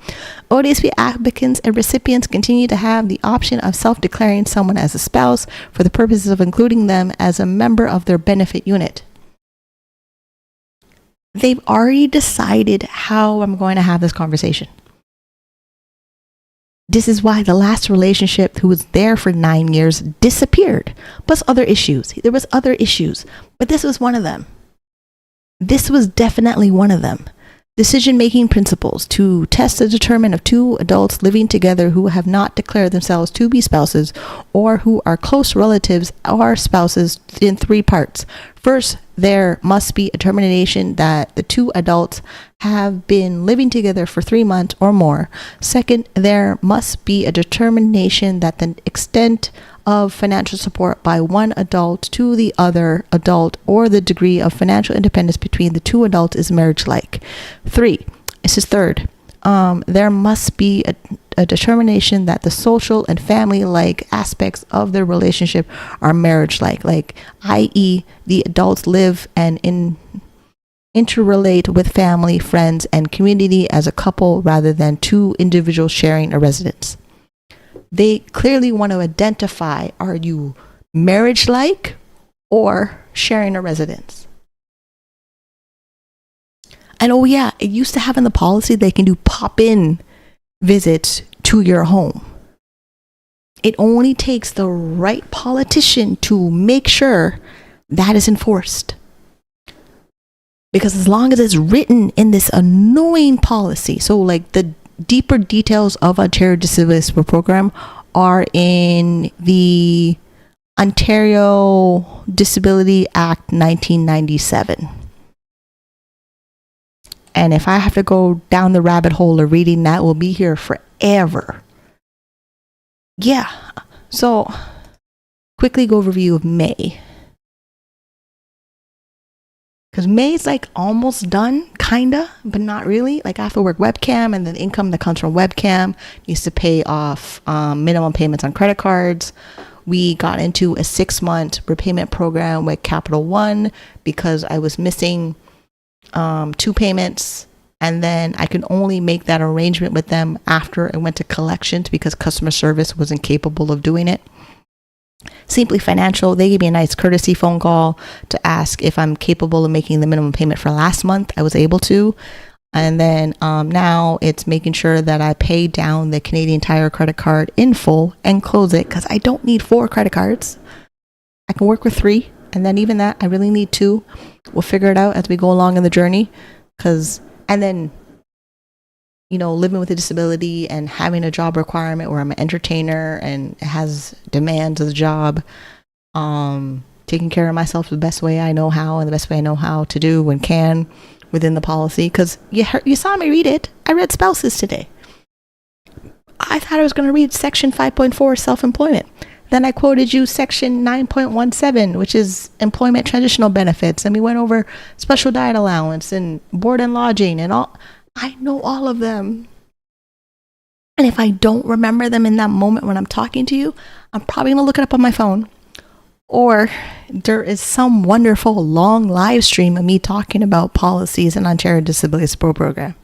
ODSP applicants and recipients continue to have the option of self-declaring someone as a spouse for the purposes of including them as a member of their benefit unit. They've already decided how I'm going to have this conversation. This is why the last relationship, who was there for 9 years, disappeared. Plus other issues. There was other issues, but this was one of them. This was definitely one of them. Decision-making principles to test and determine of two adults living together who have not declared themselves to be spouses or who are close relatives or spouses in 3 parts. First, there must be a determination that the two adults have been living together for 3 months or more. Second, there must be a determination that the extent of financial support by one adult to the other adult or the degree of financial independence between the two adults is marriage-like. 3, this is third, there must be a determination that the social and family-like aspects of their relationship are marriage-like, like i.e. the adults live and interrelate with family, friends, and community as a couple rather than two individuals sharing a residence. They clearly want to identify, are you marriage-like or sharing a residence? And oh yeah, it used to have in the policy they can do pop-in visits to your home. It only takes the right politician to make sure that is enforced. Because as long as it's written in this annoying policy, so like the deeper details of Ontario Disability Support Program are in the Ontario Disability Act 1997. And if I have to go down the rabbit hole of reading that, we'll be here forever. Yeah. So, quickly go overview of May. Because May's like almost done, kinda, but not really. Like I have to work webcam, and then income that comes from webcam needs to pay off minimum payments on credit cards. We got into a 6-month repayment program with Capital One because I was missing 2 payments, and then I could only make that arrangement with them after I went to collections because customer service wasn't capable of doing it. Simply Financial, they gave me a nice courtesy phone call to ask if I'm capable of making the minimum payment for last month. I was able to. And then now it's making sure that I pay down the Canadian Tire credit card in full and close it, because I don't need 4 credit cards. I can work with 3. And then even that, I really need 2. We'll figure it out as we go along in the journey. And then, you know, living with a disability and having a job requirement where I'm an entertainer and it has demands of the job, taking care of myself the best way I know how and the best way I know how to do and can within the policy. Because you saw me read it. I read spouses today. I thought I was going to read section 5.4, self-employment. Then I quoted you section 9.17, which is employment transitional benefits. And we went over special diet allowance and board and lodging and all. I know all of them. And if I don't remember them in that moment when I'm talking to you, I'm probably going to look it up on my phone. Or there is some wonderful long live stream of me talking about policies in Ontario Disability Support Program.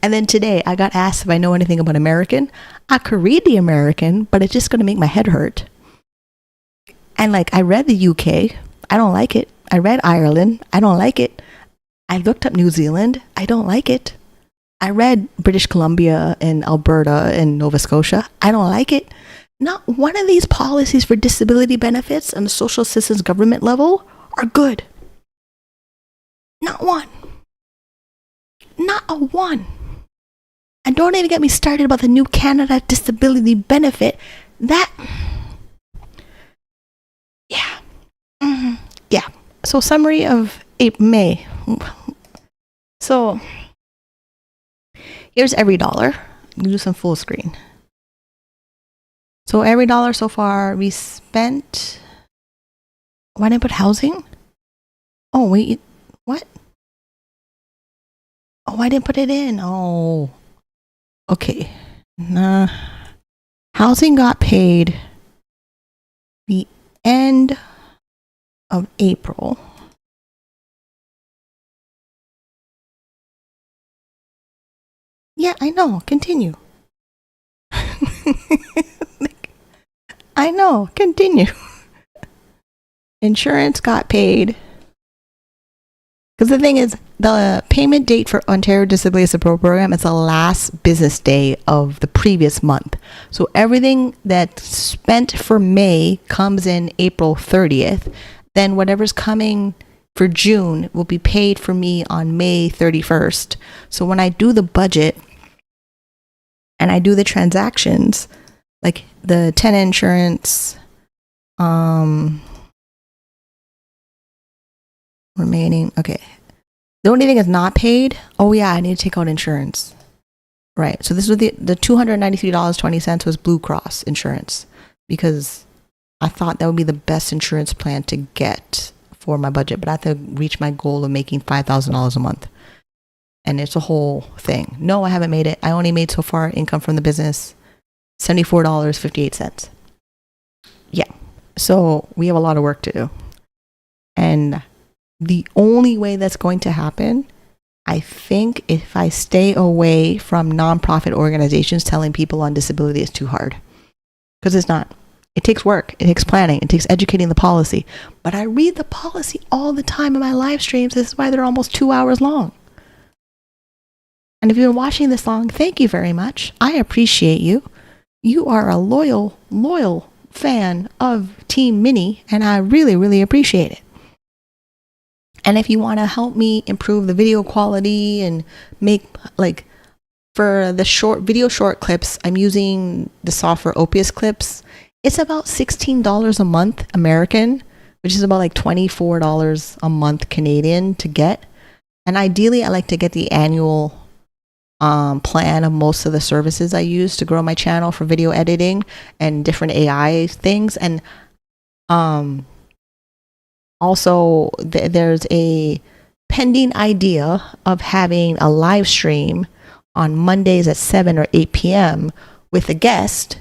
And then today I got asked if I know anything about American. I could read the American, but it's just going to make my head hurt. And like, I read the UK. I don't like it. I read Ireland. I don't like it. I looked up New Zealand. I don't like it. I read British Columbia and Alberta and Nova Scotia. I don't like it. Not one of these policies for disability benefits on the social assistance government level are good. Not one. Not a one. And don't even get me started about the new Canada disability benefit. That, yeah. Yeah. So summary of May. So here's every dollar. Do some full screen. So every dollar so far we spent. Why didn't I put housing? Oh wait, what? Oh, I didn't put it in. Oh, okay. Nah. Housing got paid the end of April. Yeah, I know. Continue. I know. Continue. Insurance got paid. Because the thing is, the payment date for Ontario Disability Support Program is the last business day of the previous month. So everything that's spent for May comes in April 30th. Then whatever's coming for June will be paid for me on May 31st. So when I do the budget and I do the transactions, like the tenant insurance, remaining, okay. The only thing is not paid. Oh yeah, I need to take out insurance. Right. So this was the $293.20 was Blue Cross insurance, because I thought that would be the best insurance plan to get for my budget, but I have to reach my goal of making $5,000 a month. And it's a whole thing. No, I haven't made it. I only made so far income from the business $74.58. Yeah. So we have a lot of work to do. And the only way that's going to happen, I think, if I stay away from nonprofit organizations telling people on disability is too hard. Because it's not. It takes work. It takes planning. It takes educating the policy. But I read the policy all the time in my live streams. This is why they're almost 2 hours long. And if you've been watching this long, thank you very much. I appreciate you. You are a loyal fan of Team Minnie, and I really, really appreciate it. And if you want to help me improve the video quality and make, like, for the short clips, I'm using the software OPS Clips. It's about $16 a month American, which is about like $24 a month Canadian to get. And ideally, I like to get the annual plan of most of the services I use to grow my channel for video editing and different AI things. And also, there's a pending idea of having a live stream on Mondays at 7 or 8 p.m. with a guest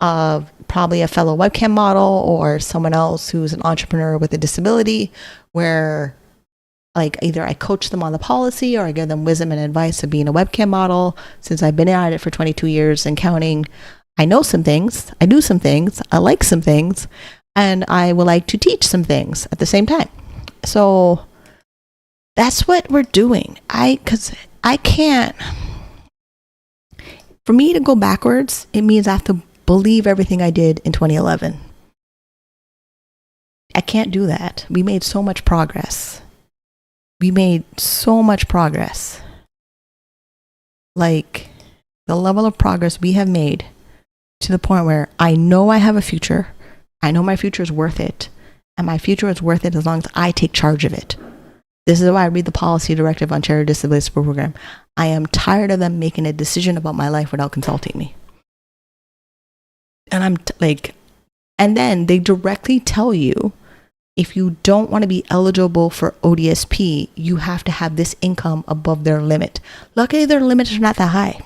of probably a fellow webcam model or someone else who's an entrepreneur with a disability, where like either I coach them on the policy or I give them wisdom and advice of being a webcam model. Since I've been at it for 22 years and counting, I know some things, I do some things, I like some things, and I would like to teach some things at the same time. So that's what we're doing. Because I can't, for me to go backwards, it means I have to believe everything I did in 2011. I can't do that. We made so much progress. Like, the level of progress we have made to the point where I know I have a future. I know my future is worth it. And my future is worth it as long as I take charge of it. This is why I read the policy directive on Ontario Disability Support Program. I am tired of them making a decision about my life without consulting me. And and then they directly tell you, if you don't want to be eligible for ODSP, you have to have this income above their limit. Luckily, their limits are not that high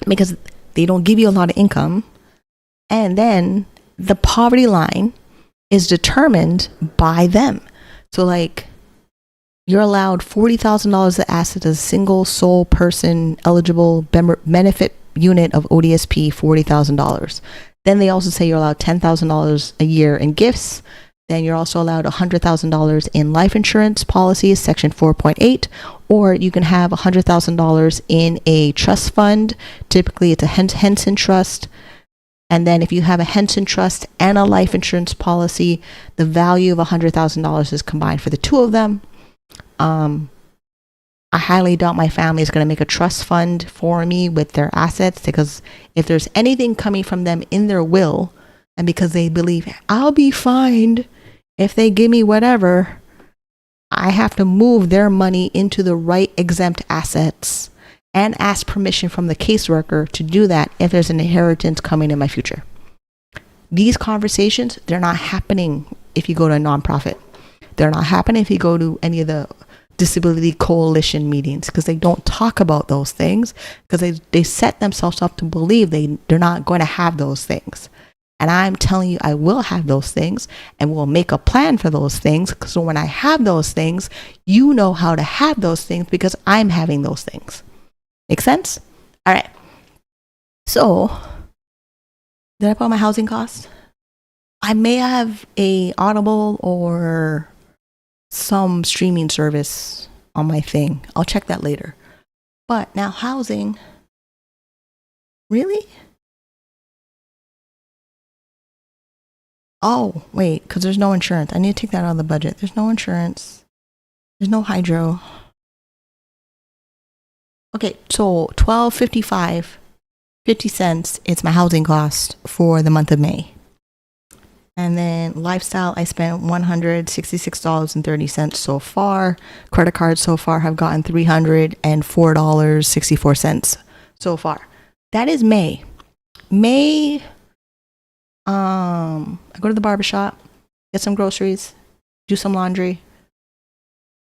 because they don't give you a lot of income. And then the poverty line is determined by them. So like, you're allowed $40,000 of assets as a single sole person eligible benefit unit of ODSP, $40,000. Then they also say you're allowed $10,000 a year in gifts. Then you're also allowed $100,000 in life insurance policies, section 4.8, or you can have $100,000 in a trust fund. Typically it's a Henson trust. And then if you have a Henson trust and a life insurance policy, the value of $100,000 is combined for the two of them. I highly doubt my family is going to make a trust fund for me with their assets, because if there's anything coming from them in their will, and because they believe I'll be fine if they give me whatever, I have to move their money into the right exempt assets and ask permission from the caseworker to do that if there's an inheritance coming in my future. These conversations, they're not happening if you go to a nonprofit. They're not happening if you go to any of the disability coalition meetings, because they don't talk about those things, because they set themselves up to believe they're not going to have those things. And I'm telling you, I will have those things, and we'll make a plan for those things. So when I have those things, you know how to have those things because I'm having those things. Make sense? All right. So did I put my housing costs? I may have a Audible or some streaming service on my thing. I'll check that later. But now housing, really? Oh, wait, because there's no insurance. I need to take that out of the budget. There's no insurance. There's no hydro. Okay, so $12.55, 50 cents. It's my housing cost for the month of May. And then lifestyle, I spent $166.30 so far. Credit cards so far have gotten $304.64 so far. That is May. May, I go to the barbershop, get some groceries, do some laundry,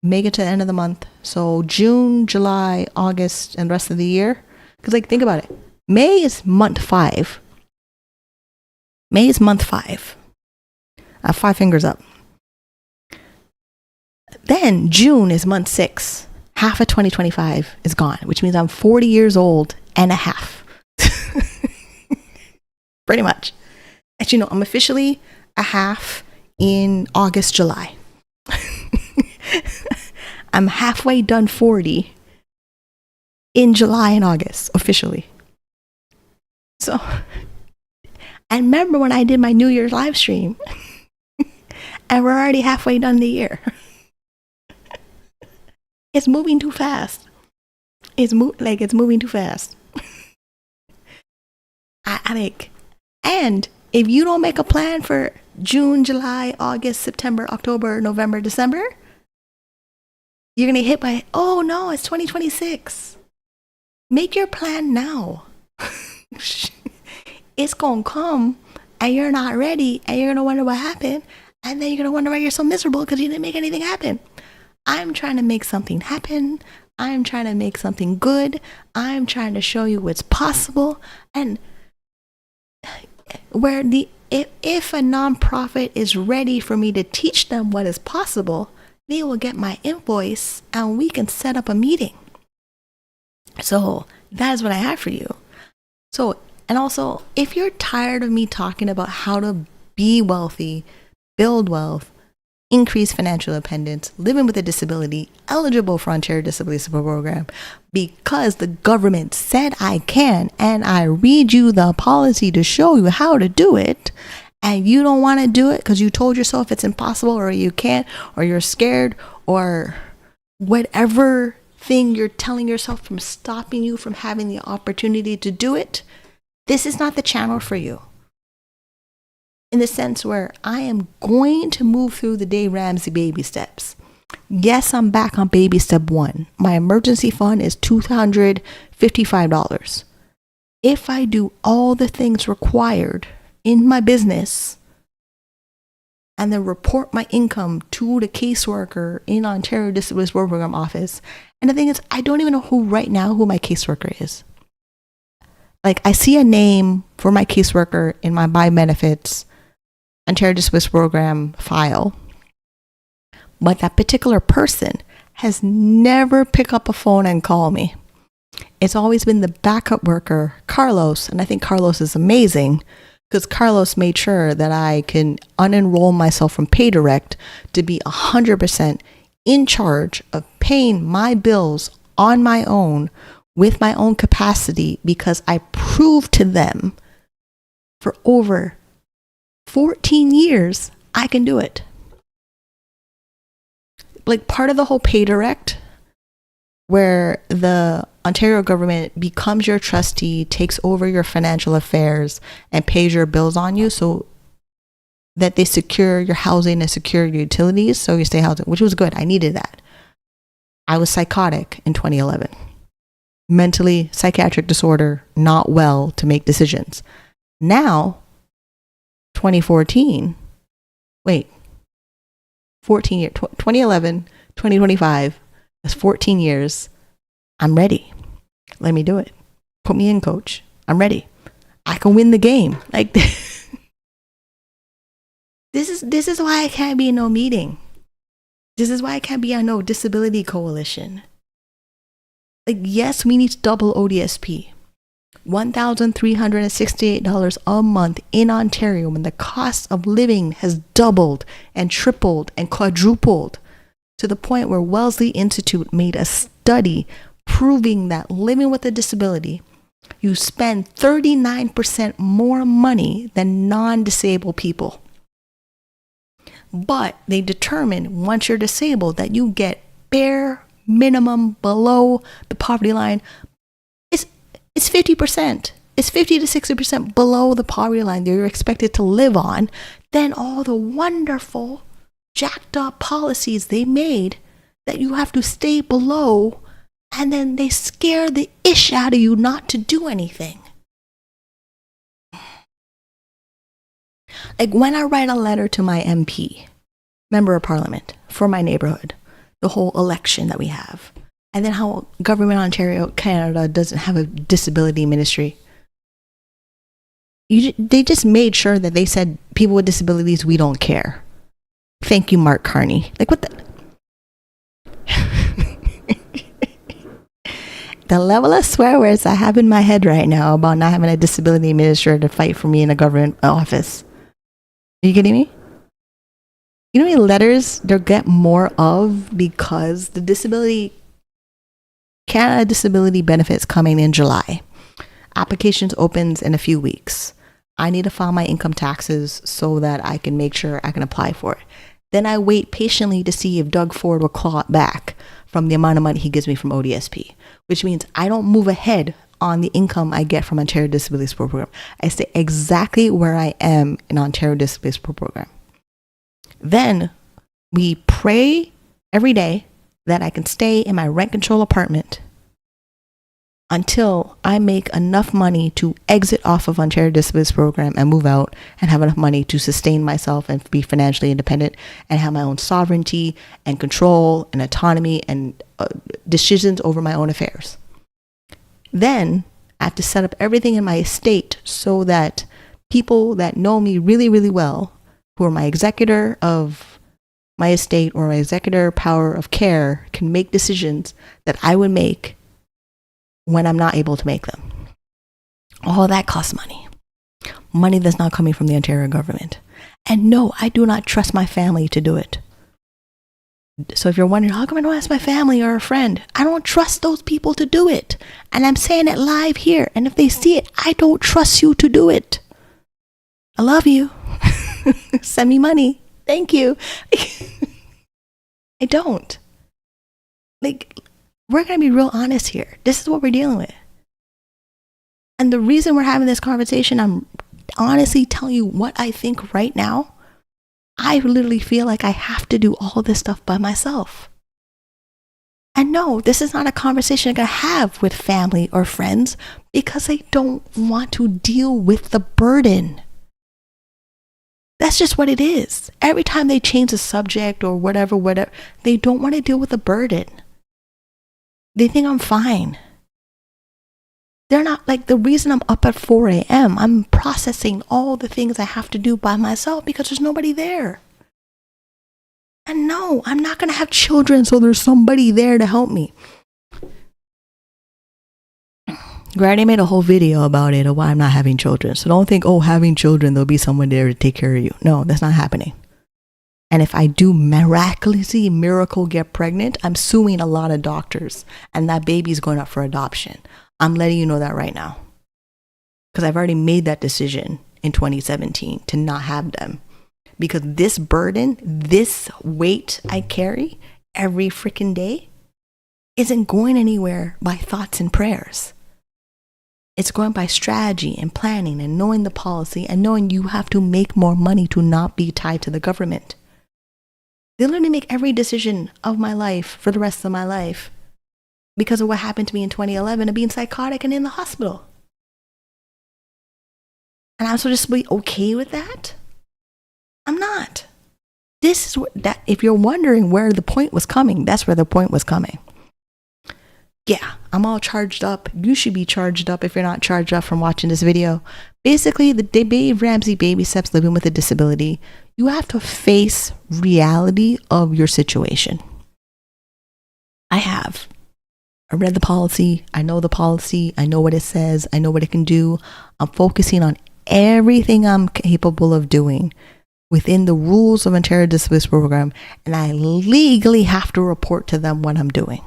make it to the end of the month. So June, July, August, and the rest of the year. Because like, think about it. May is month 5. May is month 5. I have 5 fingers up. Then June is month 6. Half of 2025 is gone, which means I'm 40 years old and a half. Pretty much. And you know, I'm officially a half in August, July. I'm halfway done 40 in July and August, officially. So, and remember when I did my New Year's live stream? And we're already halfway done the year. It's moving too fast. It's moving too fast. And if you don't make a plan for June, July, August, September, October, November, December, you're going to hit by, oh no, it's 2026. Make your plan now. It's going to come and you're not ready and you're going to wonder what happened. And then you're going to wonder why you're so miserable because you didn't make anything happen. I'm trying to make something happen. I'm trying to make something good. I'm trying to show you what's possible. And where if a nonprofit is ready for me to teach them what is possible, they will get my invoice and we can set up a meeting. So that is what I have for you. So, and also, if you're tired of me talking about how to be wealthy, build wealth, increase financial independence, living with a disability, eligible for Ontario Disability Support Program, because the government said I can, and I read you the policy to show you how to do it, and you don't want to do it because you told yourself it's impossible, or you can't, or you're scared, or whatever thing you're telling yourself from stopping you from having the opportunity to do it, this is not the channel for you. In the sense where I am going to move through the Dave Ramsey baby steps. Yes, I'm back on baby step 1. My emergency fund is $255. If I do all the things required in my business and then report my income to the caseworker in Ontario Disability Support Program office, and the thing is, I don't even know who my caseworker is. Like, I see a name for my caseworker in my My Benefits Ontario Disability Program file, but that particular person has never picked up a phone and called me. It's always been the backup worker, Carlos, and I think Carlos is amazing because Carlos made sure that I can unenroll myself from PayDirect to be 100% in charge of paying my bills on my own with my own capacity because I proved to them for over 14 years I can do it. Like part of the whole PayDirect, where the Ontario government becomes your trustee, takes over your financial affairs, and pays your bills on you so that they secure your housing and secure your utilities so you stay housing, which was good. I needed that. I was psychotic in 2011. Mentally, psychiatric disorder, not well to make decisions. Now, 2014, 14 years, 2011, 2025, that's 14 years. I'm ready. Let me do it. Put me in, coach. I'm ready. I can win the game. Like this is why I can't be in no meeting. This is why I can't be on no disability coalition. Like, yes, we need to double ODSP. $1,368 a month in Ontario when the cost of living has doubled and tripled and quadrupled to the point where Wellesley Institute made a study proving that living with a disability, you spend 39% more money than non-disabled people. But they determine once you're disabled that you get bare minimum below the poverty line. It's 50%. It's 50 to 60% below the poverty line that you're expected to live on. Then all the wonderful jacked up policies they made that you have to stay below, and then they scare the ish out of you not to do anything. Like when I write a letter to my MP, member of parliament, for my neighborhood, the whole election that we have, and then how Government Ontario Canada doesn't have a disability ministry. They just made sure that they said people with disabilities, we don't care. Thank you, Mark Carney. Like what the... The level of swear words I have in my head right now about not having a disability minister to fight for me in a government office. Are you kidding me? You know how many letters they'll get more of because the Canada Disability Benefits coming in July. Applications opens in a few weeks. I need to file my income taxes so that I can make sure I can apply for it. Then I wait patiently to see if Doug Ford will claw it back from the amount of money he gives me from ODSP, which means I don't move ahead on the income I get from Ontario Disability Support Program. I stay exactly where I am in Ontario Disability Support Program. Then we pray every day that I can stay in my rent control apartment until I make enough money to exit off of Ontario Disability Program and move out and have enough money to sustain myself and be financially independent and have my own sovereignty and control and autonomy and decisions over my own affairs. Then I have to set up everything in my estate so that people that know me really, really well, who are my executor of my estate or my executor power of care, can make decisions that I would make when I'm not able to make them. All that costs money. Money that's not coming from the Ontario government. And no, I do not trust my family to do it. So if you're wondering, how come I don't ask my family or a friend? I don't trust those people to do it. And I'm saying it live here. And if they see it, I don't trust you to do it. I love you. Send me money. Thank you. I don't. Like, we're going to be real honest here. This is what we're dealing with. And the reason we're having this conversation, I'm honestly telling you what I think right now. I literally feel like I have to do all this stuff by myself. And no, this is not a conversation I'm going to have with family or friends because I don't want to deal with the burden. That's just what it is. Every time they change the subject or whatever, they don't want to deal with the burden. They think I'm fine. They're not like the reason I'm up at 4 a.m. I'm processing all the things I have to do by myself because there's nobody there. And no, I'm not going to have children, so there's somebody there to help me. Granny made a whole video about it, of why I'm not having children. So don't think, oh, having children, there'll be someone there to take care of you. No, that's not happening. And if I do miraculously get pregnant, I'm suing a lot of doctors, and that baby's going up for adoption. I'm letting you know that right now, because I've already made that decision in 2017 to not have them, because this burden, this weight I carry every freaking day isn't going anywhere by thoughts and prayers. It's going by strategy and planning and knowing the policy and knowing you have to make more money to not be tied to the government. They literally make every decision of my life for the rest of my life because of what happened to me in 2011 and being psychotic and in the hospital. And I'm supposed to be okay with that? I'm not. This is that. If you're wondering where the point was coming, that's where the point was coming. Yeah, I'm all charged up. You should be charged up if you're not charged up from watching this video. Basically, the Dave Ramsey baby steps living with a disability. You have to face reality of your situation. I read the policy. I know the policy. I know what it says. I know what it can do. I'm focusing on everything I'm capable of doing within the rules of Ontario Disability Program. And I legally have to report to them what I'm doing.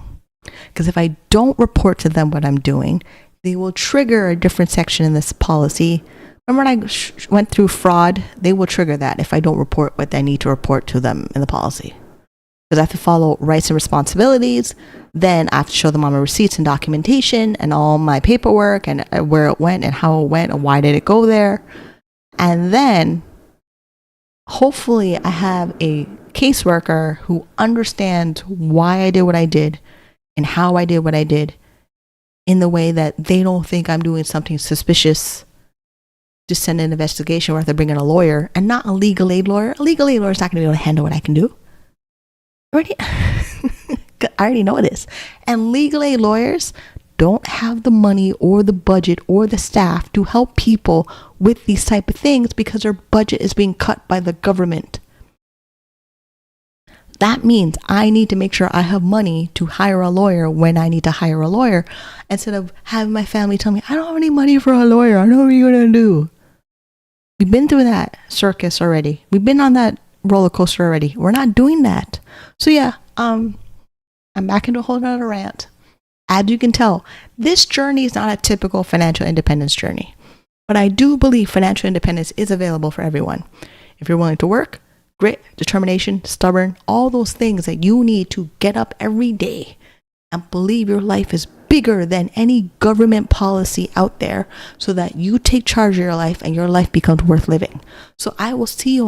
Because if I don't report to them what I'm doing, they will trigger a different section in this policy. Remember when I went through fraud? They will trigger that if I don't report what I need to report to them in the policy. Because I have to follow rights and responsibilities. Then I have to show them all my receipts and documentation and all my paperwork and where it went and how it went and why did it go there. And then hopefully I have a caseworker who understands why I did what I did and how I did what I did in the way that they don't think I'm doing something suspicious. Just send an investigation where I have to bring in a lawyer and not a legal aid lawyer. A legal aid lawyer is not going to be able to handle what I can do. I already know this. And legal aid lawyers don't have the money or the budget or the staff to help people with these type of things because their budget is being cut by the government. That means I need to make sure I have money to hire a lawyer when I need to hire a lawyer, instead of having my family tell me, I don't have any money for a lawyer. I know what you're going to do. We've been through that circus already. We've been on that roller coaster already. We're not doing that. So yeah, I'm back into a whole nother rant. As you can tell, this journey is not a typical financial independence journey. But I do believe financial independence is available for everyone. If you're willing to work, grit, determination, stubborn, all those things that you need to get up every day and believe your life is bigger than any government policy out there, so that you take charge of your life and your life becomes worth living. So I will see you